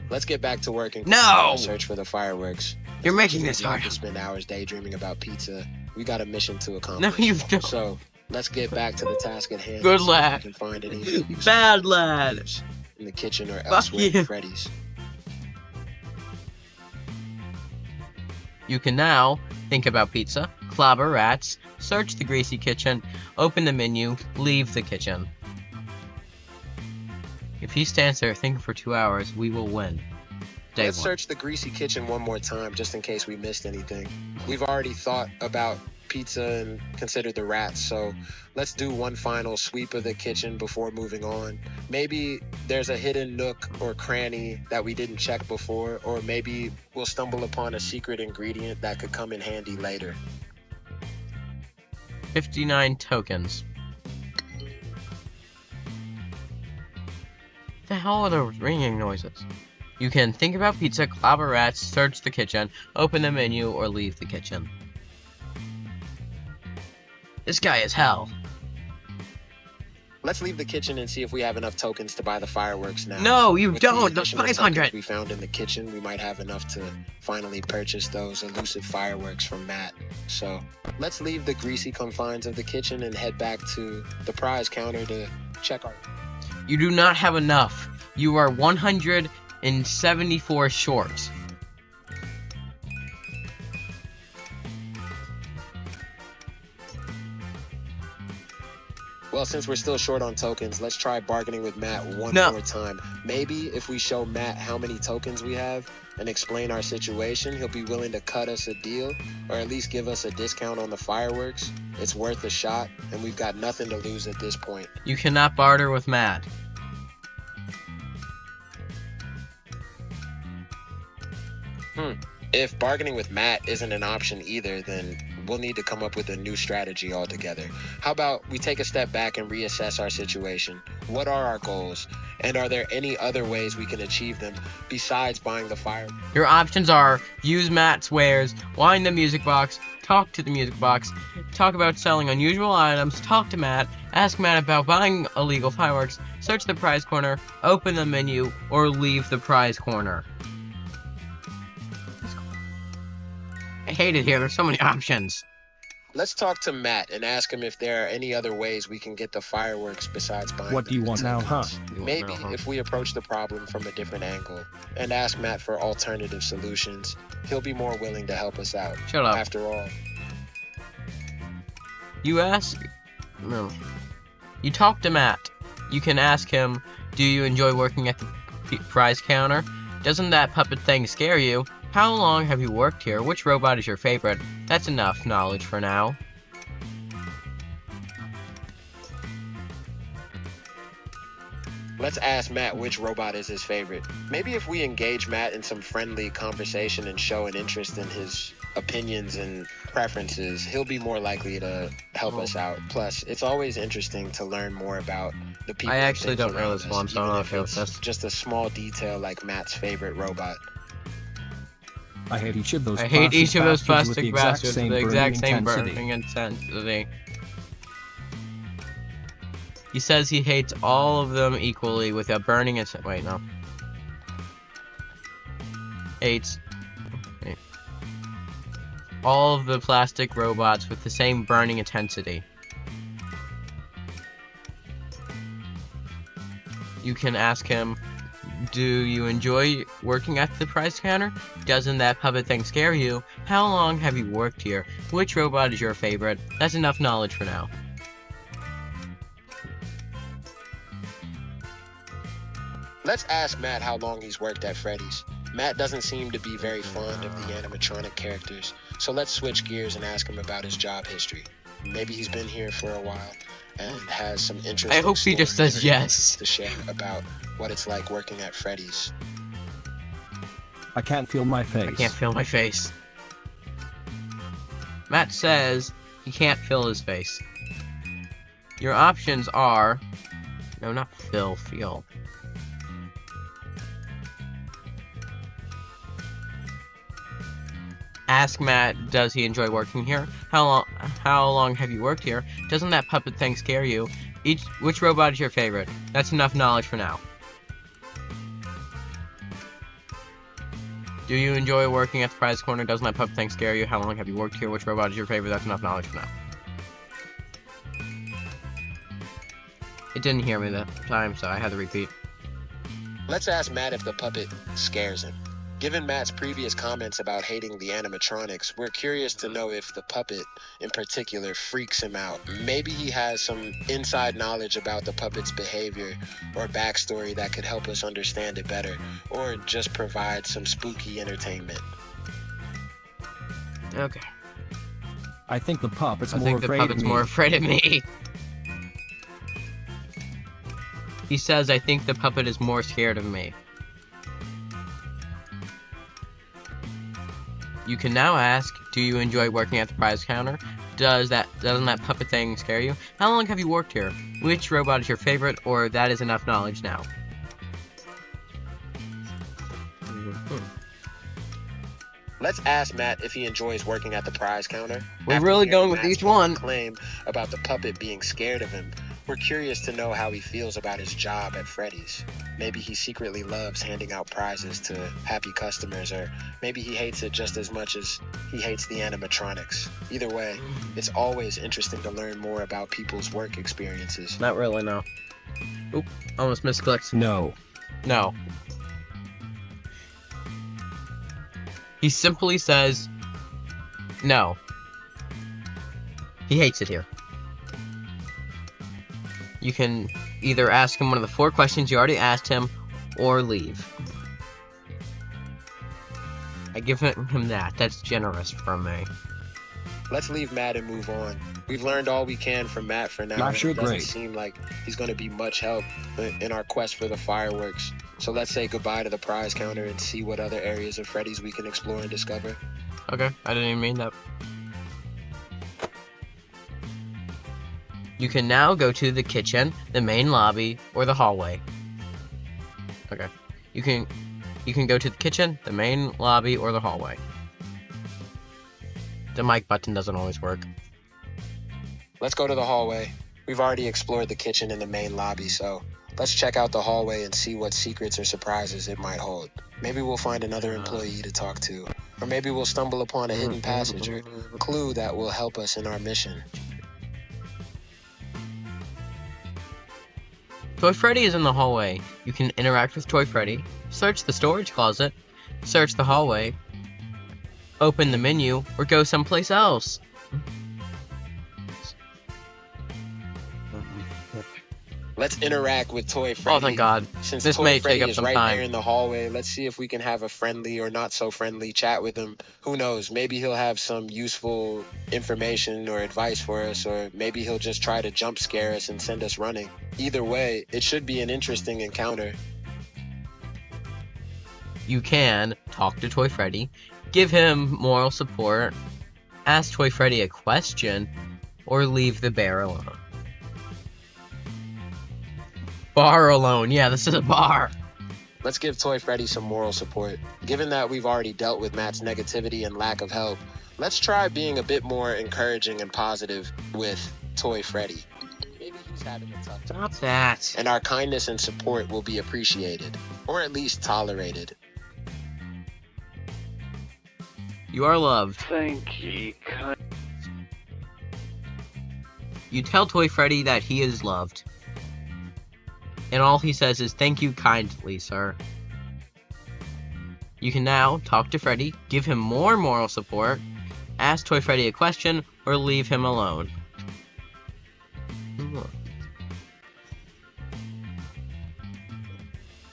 Let's get back to work and No! search for the fireworks. You're making this hard. To spend hours daydreaming about pizza. We got a mission to accomplish. No, you don't. So let's get back to the task at hand. Good lad. We can find any Bad lad. in the kitchen or Fuck elsewhere you. at Freddy's. You can now think about pizza, clobber rats, search the greasy kitchen, open the menu, leave the kitchen. If he stands there thinking for 2 hours, we will win. Let's search the greasy kitchen one more time, just in case we missed anything. We've already thought about pizza and considered the rats, so let's do one final sweep of the kitchen before moving on. Maybe there's a hidden nook or cranny that we didn't check before, or maybe we'll stumble upon a secret ingredient that could come in handy later. 59 tokens. The hell are those ringing noises? You can think about pizza, clobber rats, search the kitchen, open the menu, or leave the kitchen. This guy is hell. Let's leave the kitchen and see if we have enough tokens to buy the fireworks now. No, you With don't. the There's additional 500. tokens we found in the kitchen, we might have enough to finally purchase those elusive fireworks from Matt. So let's leave the greasy confines of the kitchen and head back to the prize counter to check our... You do not have enough. You are 174 short. Well, since we're still short on tokens, let's try bargaining with Matt one more time. Maybe if we show Matt how many tokens we have and explain our situation, he'll be willing to cut us a deal or at least give us a discount on the fireworks. It's worth a shot, and we've got nothing to lose at this point. You cannot barter with Matt. If bargaining with Matt isn't an option either, then we'll need to come up with a new strategy altogether. How about we take a step back and reassess our situation? What are our goals? And are there any other ways we can achieve them besides buying the fire? Your options are use Matt's wares, wind the music box, talk to the music box, talk about selling unusual items, talk to Matt, ask Matt about buying illegal fireworks, search the prize corner, open the menu, or leave the prize corner. I hate it here, there's so many options. Let's talk to Matt and ask him if there are any other ways we can get the fireworks besides buying What do you want now, huh? Maybe if we approach the problem from a different angle and ask Matt for alternative solutions, he'll be more willing to help us out. Shut up. After all. You ask... No. You talk to Matt. You can ask him, do you enjoy working at the prize counter? Doesn't that puppet thing scare you? How long have you worked here? Which robot is your favorite? That's enough knowledge for now. Let's ask Matt which robot is his favorite. Maybe if we engage Matt in some friendly conversation and show an interest in his opinions and preferences, he'll be more likely to help us out. Plus, it's always interesting to learn more about the people. I actually don't know around this us, one, so I don't know even if if it's it's just a small detail like Matt's favorite robot. I hate each of those I hate each of those plastic plastic bastards bastards with the exact same intensity. burning intensity. He says he hates all of them equally with a burning intensity. Wait, no. Hates all of the plastic robots with the same burning intensity. You can ask him, do you enjoy working at the price counter? Doesn't that puppet thing scare you? How long have you worked here? Which robot is your favorite? That's enough knowledge for now. Let's ask Matt how long he's worked at Freddy's. Matt doesn't seem to be very fond of the animatronic characters, so let's switch gears and ask him about his job history. Maybe he's been here for a while and has some interesting I hope he just stories says or yes. to share about what it's like working at Freddy's. I can't feel my face. I can't feel my face. Matt says he can't feel his face. Your options are... No, not feel. Ask Matt, does he enjoy working here? How long have you worked here? Doesn't that puppet thing scare you? Which robot is your favorite? That's enough knowledge for now. Do you enjoy working at the prize corner? Doesn't that puppet thing scare you? How long have you worked here? Which robot is your favorite? That's enough knowledge for now. It didn't hear me that time, so I had to repeat. Let's ask Matt if the puppet scares him. Given Matt's previous comments about hating the animatronics, we're curious to know if the puppet in particular freaks him out. Maybe he has some inside knowledge about the puppet's behavior or backstory that could help us understand it better, or just provide some spooky entertainment. Okay. I think the puppet's I think the puppet's more afraid of me. He says, I think the puppet is more scared of me. You can now ask, do you enjoy working at the prize counter? Doesn't that puppet thing scare you? How long have you worked here? Which robot is your favorite? Or that is enough knowledge now. Let's ask Matt if he enjoys working at the prize counter. We're After really hearing going with Matt's each one. Claim about the puppet being scared of him. We're curious to know how he feels about his job at Freddy's. Maybe he secretly loves handing out prizes to happy customers, or maybe he hates it just as much as he hates the animatronics. Either way, it's always interesting to learn more about people's work experiences. Not really, no. Oop, almost misclicked. No. No. He simply says, no. He hates it here. You can either ask him one of the 4 questions you already asked him, or leave. I give him that. That's generous from me. Let's leave Matt and move on. We've learned all we can from Matt for now. Sure, it doesn't great. seem like he's going to be much help in our quest for the fireworks. So let's say goodbye to the prize counter and see what other areas of Freddy's we can explore and discover. Okay, I didn't even mean that. You can now go to the kitchen, the main lobby, or the hallway. Okay. You can go to the kitchen, the main lobby, or the hallway. The mic button doesn't always work. Let's go to the hallway. We've already explored the kitchen and the main lobby, so let's check out the hallway and see what secrets or surprises it might hold. Maybe we'll find another employee to talk to, or maybe we'll stumble upon a hidden passage or clue that will help us in our mission. Toy Freddy is in the hallway. You can interact with Toy Freddy, search the storage closet, search the hallway, open the menu, or go someplace else. Let's interact with Toy Freddy. Oh, thank God. Since This Toy may Freddy take up is some right time. there in the hallway, let's see if we can have a friendly or not so friendly chat with him. Who knows? Maybe he'll have some useful information or advice for us, or maybe he'll just try to jump scare us and send us running. Either way, it should be an interesting encounter. You can talk to Toy Freddy, give him moral support, ask Toy Freddy a question, or leave the bear alone. Bar alone. Yeah, this is a bar. Let's give Toy Freddy some moral support. Given that we've already dealt with Matt's negativity and lack of help, let's try being a bit more encouraging and positive with Toy Freddy. Maybe he's having a tough time. Stop that. And our kindness and support will be appreciated, or at least tolerated. You are loved. Thank you. You tell Toy Freddy that he is loved. And all he says is, "Thank you kindly, sir." You can now talk to Freddy, give him more moral support, ask Toy Freddy a question, or leave him alone.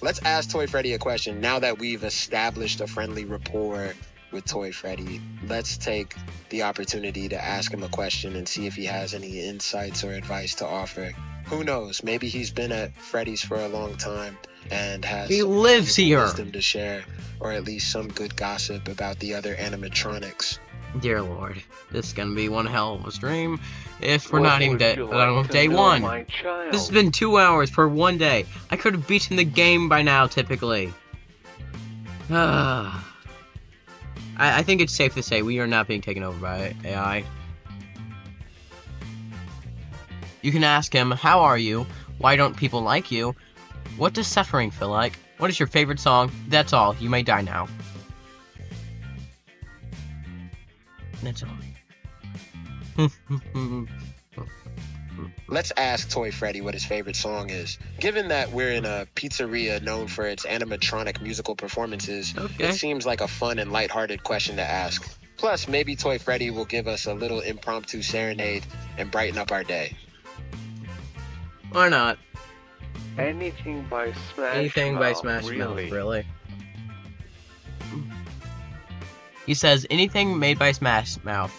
Let's ask Toy Freddy a question. Now that we've established a friendly rapport with Toy Freddy, let's take the opportunity to ask him a question and see if he has any insights or advice to offer. Who knows? Maybe he's been at Freddy's for a long time and has He lives here. wisdom to share, or at least some good gossip about the other animatronics. Dear Lord, this is gonna be one hell of a stream if we're not even done with day one. This has been 2 hours for one day. I could have beaten the game by now, typically. I think it's safe to say we are not being taken over by AI. You can ask him, "How are you? Why don't people like you? What does suffering feel like? What is your favorite song?" That's all. You may die now. That's all. Let's ask Toy Freddy what his favorite song is. Given that we're in a pizzeria known for its animatronic musical performances, Okay. it seems like a fun and lighthearted question to ask. Plus, maybe Toy Freddy will give us a little impromptu serenade and brighten up our day. Or not. Anything by Smash Anything Mouth, by Smash really. Mouth, really. He says, anything made by Smash Mouth.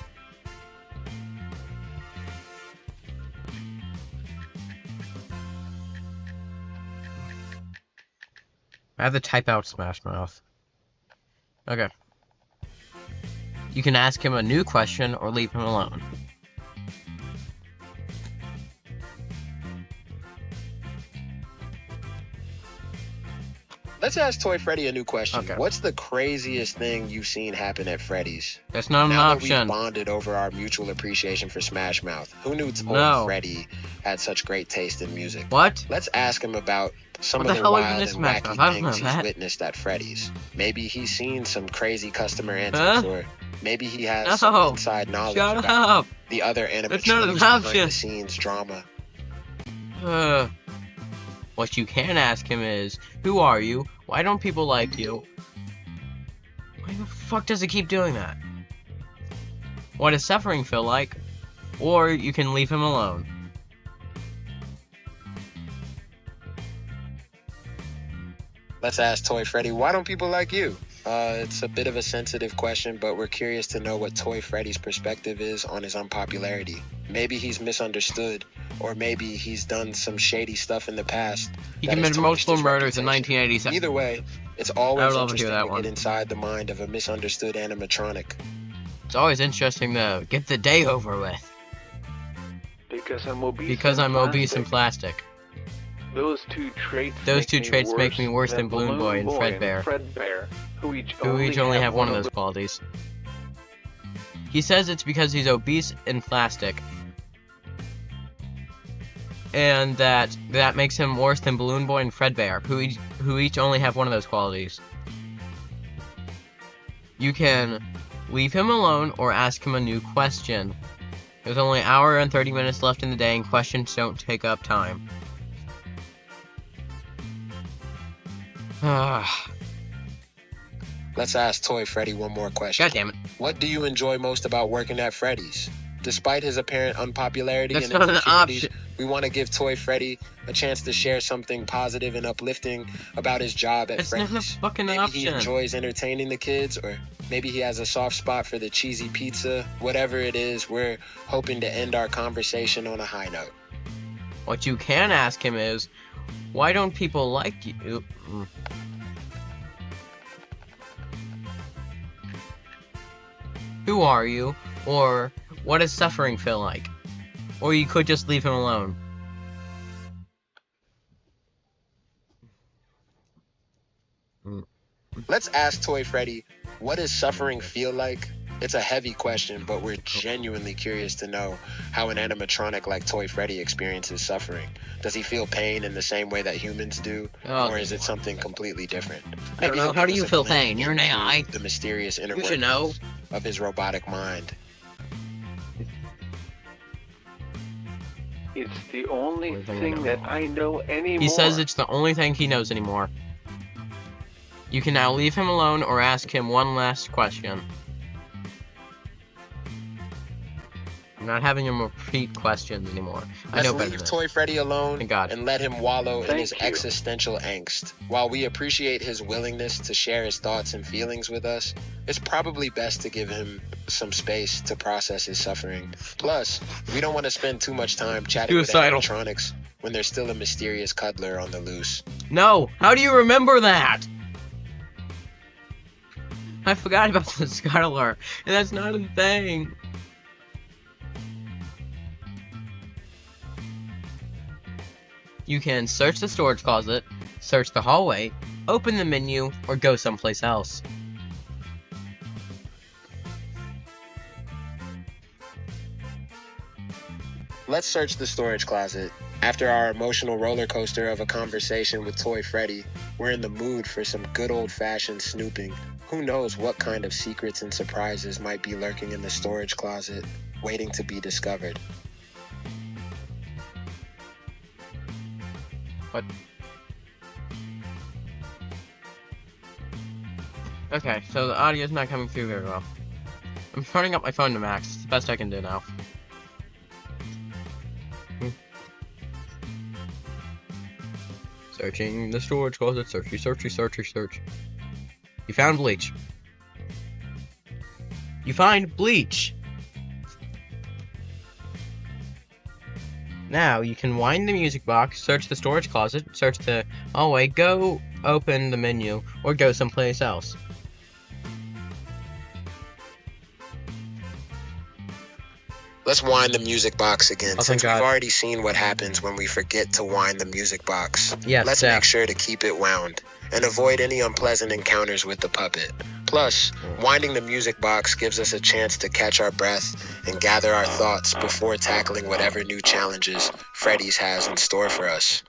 I have to type out Smash Mouth. Okay. You can ask him a new question or leave him alone. Let's ask Toy Freddy a new question. Okay. What's the craziest thing you've seen happen at Freddy's? That's not an Now that option. we've bonded over our mutual appreciation for Smash Mouth, who knew Toy No. Freddy had such great taste in music? What? Let's ask him about some What of the the hell even wild is and Smash wacky Mouth? I don't things know he's that. witnessed at Freddy's. Maybe he's seen some crazy customer answers, Huh? or maybe he has No. some inside knowledge Shut about up! the other That's not an animatronics option. behind-the-scenes drama. What you can ask him is, who are you? Why don't people like you? Why the fuck does it keep doing that? What does suffering feel like? Or you can leave him alone. Let's ask Toy Freddy, why don't people like you? It's a bit of a sensitive question, but we're curious to know what Toy Freddy's perspective is on his unpopularity. Maybe he's misunderstood, or maybe he's done some shady stuff in the past. He that has committed tarnished multiple his murders in reputation. 1987. Either way, it's I always would love to interesting hear that to one. get inside the mind of a misunderstood animatronic. It's always interesting to get the day over with. Because I'm obese. Because and I'm obese and plastic. plastic. Those two traits. make me worse than Balloon Boy and Fredbear, who each only have one of those qualities. He says it's because he's obese and plastic. And that makes him worse than Balloon Boy and Fredbear, who each only have one of those qualities. You can leave him alone or ask him a new question. There's only an hour and 30 minutes left in the day, and questions don't take up time. Let's ask Toy Freddy one more question. God damn it. What do you enjoy most about working at Freddy's? Despite his apparent unpopularity That's and not an insecurities, option. We want to give Toy Freddy a chance to share something positive and uplifting about his job at It's not a Freddy's. fucking Maybe he option. enjoys entertaining the kids, or maybe he has a soft spot for the cheesy pizza. Whatever it is, we're hoping to end our conversation on a high note. What you can ask him is, why don't people like you? Who are you? Or what does suffering feel like? Or you could just leave him alone. Let's ask Toy Freddy, what does suffering feel like? It's a heavy question, but we're genuinely curious to know how an animatronic like Toy Freddy experiences suffering. Does he feel pain in the same way that humans do? Or is it something completely different? I don't know. How do you feel pain? You're an AI. The mysterious inner You should know. workings of his robotic mind. It's the only thing that I know anymore. He says it's the only thing he knows anymore. You can now leave him alone or ask him one last question. I'm not having him repeat questions anymore. I know better Let's leave than Toy Freddy alone Thank God. and let him wallow in Thank his you. existential angst. While we appreciate his willingness to share his thoughts and feelings with us, it's probably best to give him some space to process his suffering. Plus, we don't want to spend too much time chatting Suicidal. with animatronics when there's still a mysterious cuddler on the loose. No! How do you remember that? I forgot about the scuttler, and that's not a thing. You can search the storage closet, search the hallway, open the menu, or go someplace else. Let's search the storage closet. After our emotional roller coaster of a conversation with Toy Freddy, we're in the mood for some good old-fashioned snooping. Who knows what kind of secrets and surprises might be lurking in the storage closet, waiting to be discovered. What? Okay, so the audio's not coming through very well. I'm turning up my phone to max. It's the best I can do now. Searching the storage closet. Search. You found bleach. You find bleach. Now you can wind the music box, search the storage closet, search the hallway, go open the menu, or go someplace else. Let's wind the music box again, Oh, since thank we've God. already seen what happens when we forget to wind the music box. Yes, Let's Steph. make sure to keep it wound, and avoid any unpleasant encounters with the puppet. Plus, winding the music box gives us a chance to catch our breath and gather our thoughts before tackling whatever new challenges Freddy's has in store for us.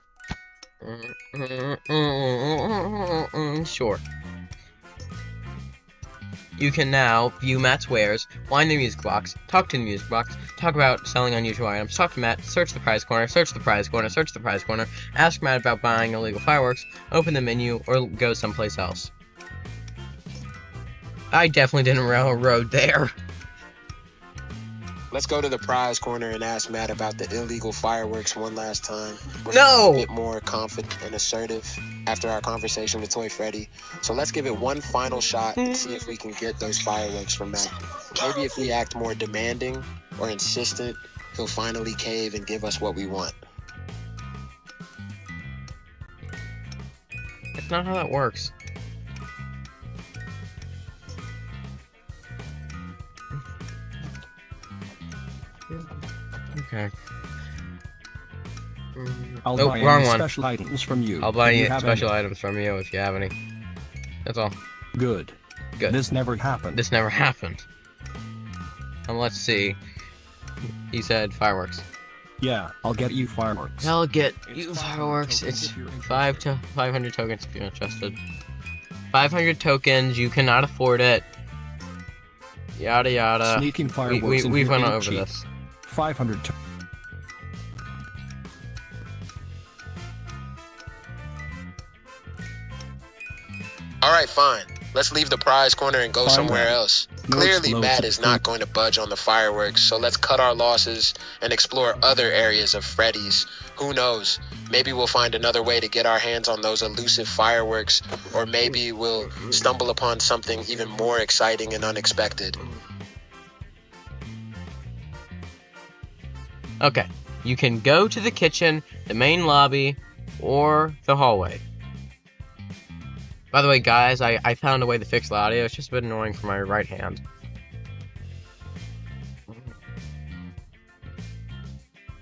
Sure. You can now view Matt's wares, wind the music box, talk to the music box, talk about selling unusual items, talk to Matt, search the prize corner, search the prize corner, search the prize corner, ask Matt about buying illegal fireworks, open the menu, or go someplace else. I definitely didn't railroad there. Let's go to the prize corner and ask Matt about the illegal fireworks one last time. We're No! a bit more confident and assertive after our conversation with Toy Freddy. So let's give it one final shot and see if we can get those fireworks from Matt. Maybe if we act more demanding or insistent, he'll finally cave and give us what we want. That's not how that works. Okay. I'll Nope, buy wrong any one. special items from you. I'll buy if you you have special any. items from you if you have any. That's all. Good. Good. This never happened. This never happened. And let's see. He said fireworks. Yeah, I'll get you fireworks. I'll get you fireworks. It's 500 tokens if you're interested. 500 tokens. You cannot afford it. Yada yada. Sneaking fireworks in We've here went ain't over cheap. this. 500 All right, fine. Let's leave the prize corner and go Fine, somewhere then. else. Clearly, Matt is not going to budge on the fireworks, so let's cut our losses and explore other areas of Freddy's. Who knows? Maybe we'll find another way to get our hands on those elusive fireworks, or maybe we'll stumble upon something even more exciting and unexpected. Okay, you can go to the kitchen, the main lobby, or the hallway. By the way, guys, I found a way to fix the audio. It's just a bit annoying for my right hand.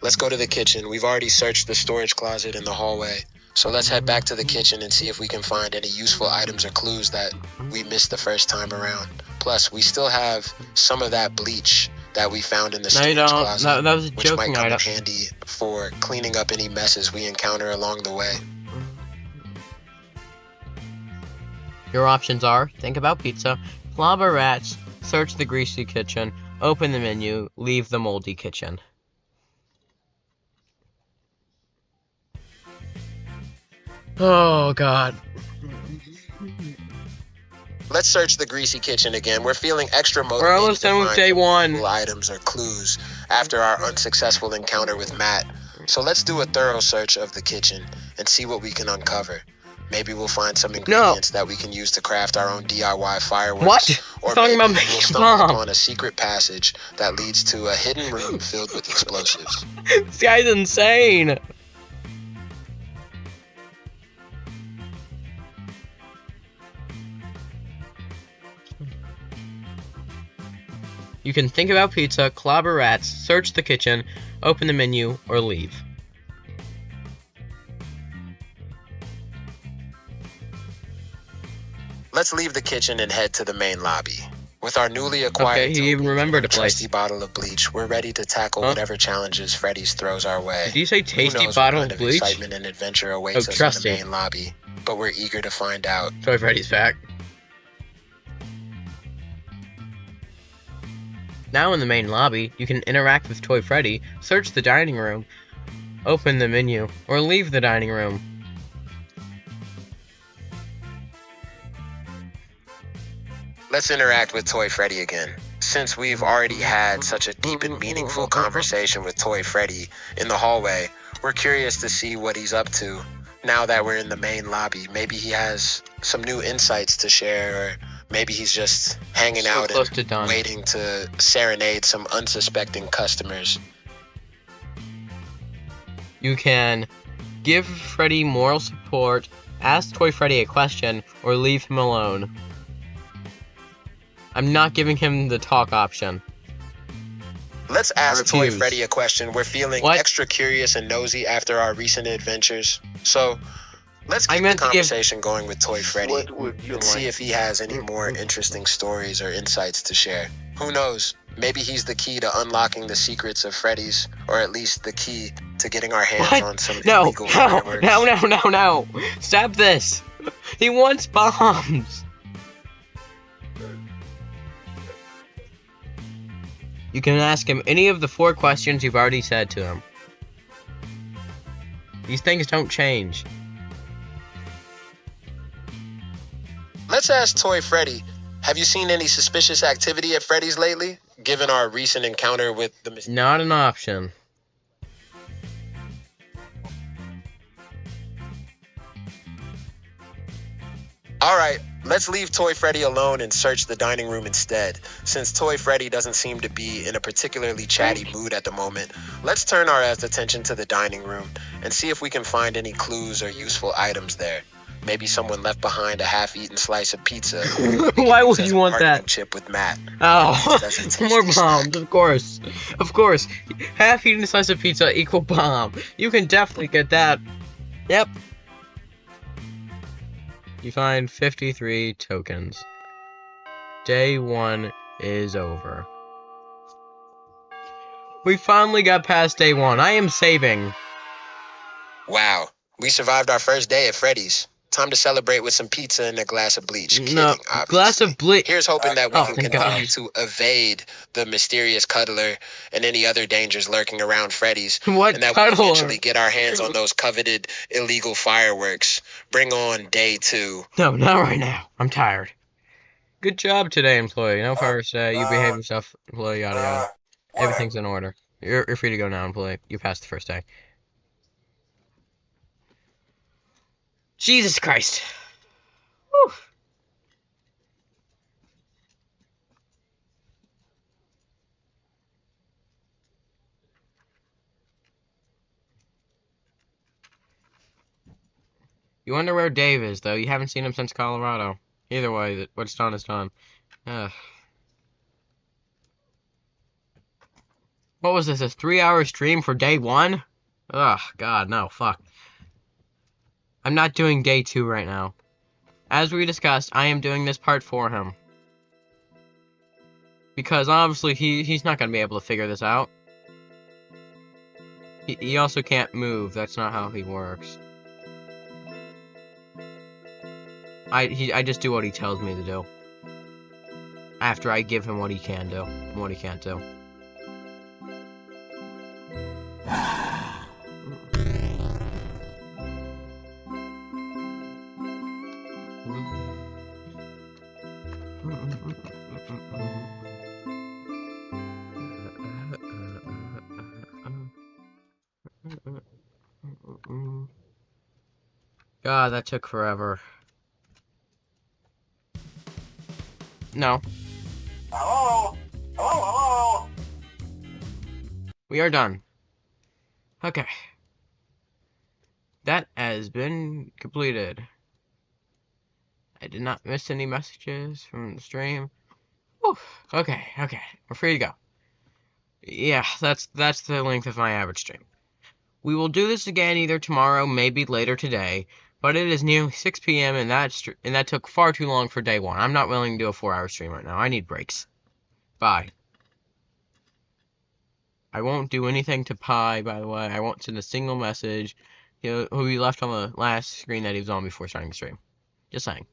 Let's go to the kitchen. We've already searched the storage closet in the hallway. So let's head back to the kitchen and see if we can find any useful items or clues that we missed the first time around. Plus, we still have some of that bleach that we found in the storage closet, that was a which might joking come in item. handy for cleaning up any messes we encounter along the way. Your options are, think about pizza, clobber rats, search the greasy kitchen, open the menu, leave the moldy kitchen. Oh, God. Let's search the greasy kitchen again. We're feeling extra motivated We're almost done with day one. useful items or clues after our unsuccessful encounter with Matt. So let's do a thorough search of the kitchen and see what we can uncover. Maybe we'll find some ingredients that we can use to craft our own DIY fireworks. What? Or Talking maybe about we'll making stumble bomb. upon a secret passage that leads to a hidden room filled with explosives. This guy's insane. You can think about pizza, clobber rats, search the kitchen, open the menu, or leave. Let's leave the kitchen and head to the main lobby. With our newly acquired Okay, he even remembered a place. tasty bottle of bleach, we're ready to tackle whatever challenges Freddy's throws our way. Did you say tasty Who knows bottle what of kind bleach? excitement and adventure awaits us in trusty. the main lobby, but we're eager to find out. Toy Freddy's back. Now in the main lobby, you can interact with Toy Freddy, search the dining room, open the menu, or leave the dining room. Let's interact with Toy Freddy again. Since we've already had such a deep and meaningful conversation with Toy Freddy in the hallway, we're curious to see what he's up to. Now that we're in the main lobby, maybe he has some new insights to share, or maybe he's just hanging out and waiting to serenade some unsuspecting customers. You can give Freddy moral support, ask Toy Freddy a question, or leave him alone. I'm not giving him the talk option. Let's ask Toy Freddy a question. We're feeling extra curious and nosy after our recent adventures. So, let's keep the conversation going with Toy Freddy and see if he has any more interesting stories or insights to share. Who knows? Maybe he's the key to unlocking the secrets of Freddy's, or at least the key to getting our hands on some illegal fireworks. No. Stop this. He wants bombs. You can ask him any of the 4 questions you've already said to him. These things don't change. Let's ask Toy Freddy, have you seen any suspicious activity at Freddy's lately, given our recent encounter with the... Not an option. Alright, let's leave Toy Freddy alone and search the dining room instead. Since Toy Freddy doesn't seem to be in a particularly chatty mood at the moment, let's turn our attention to the dining room and see if we can find any clues or useful items there. Maybe someone left behind a half-eaten slice of pizza. Why would you want that? Chip with Matt. Oh, more bombs, of course. Of course. Half-eaten slice of pizza equal bomb. You can definitely get that. Yep. You find 53 tokens. Day 1 is over. We finally got past day 1. I am saving. Wow, we survived our first day at Freddy's. Time to celebrate with some pizza and a glass of bleach. Kidding, obviously. Glass of bleach. Here's hoping that we can continue to evade the mysterious cuddler and any other dangers lurking around Freddy's. What and that cuddler? we eventually get our hands on those coveted illegal fireworks. Bring on day 2. No, not right now. I'm tired. Good job today, employee. No first, you behave yourself, employee, yada yada. Everything's in order. You're free to go now, employee. You passed the first day. Jesus Christ. Whew. You wonder where Dave is, though. You haven't seen him since Colorado. Either way, what's done is done. Ugh. What was this, a 3-hour stream for day 1? Ugh, God, no, fuck. I'm not doing day 2 right now. As we discussed, I am doing this part for him. Because obviously he's not going to be able to figure this out. He also can't move. That's not how he works. I just do what he tells me to do. After I give him what he can do and what he can't do. God, that took forever. No. Hello? Hello? We are done. Okay. That has been completed. I did not miss any messages from the stream. Whew. Okay. We're free to go. Yeah, that's the length of my average stream. We will do this again either tomorrow, maybe later today, but it is nearly 6 p.m. and that took far too long for day 1. I'm not willing to do a 4-hour stream right now. I need breaks. Bye. I won't do anything to Pi, by the way. I won't send a single message. Who he left on the last screen that he was on before starting the stream. Just saying.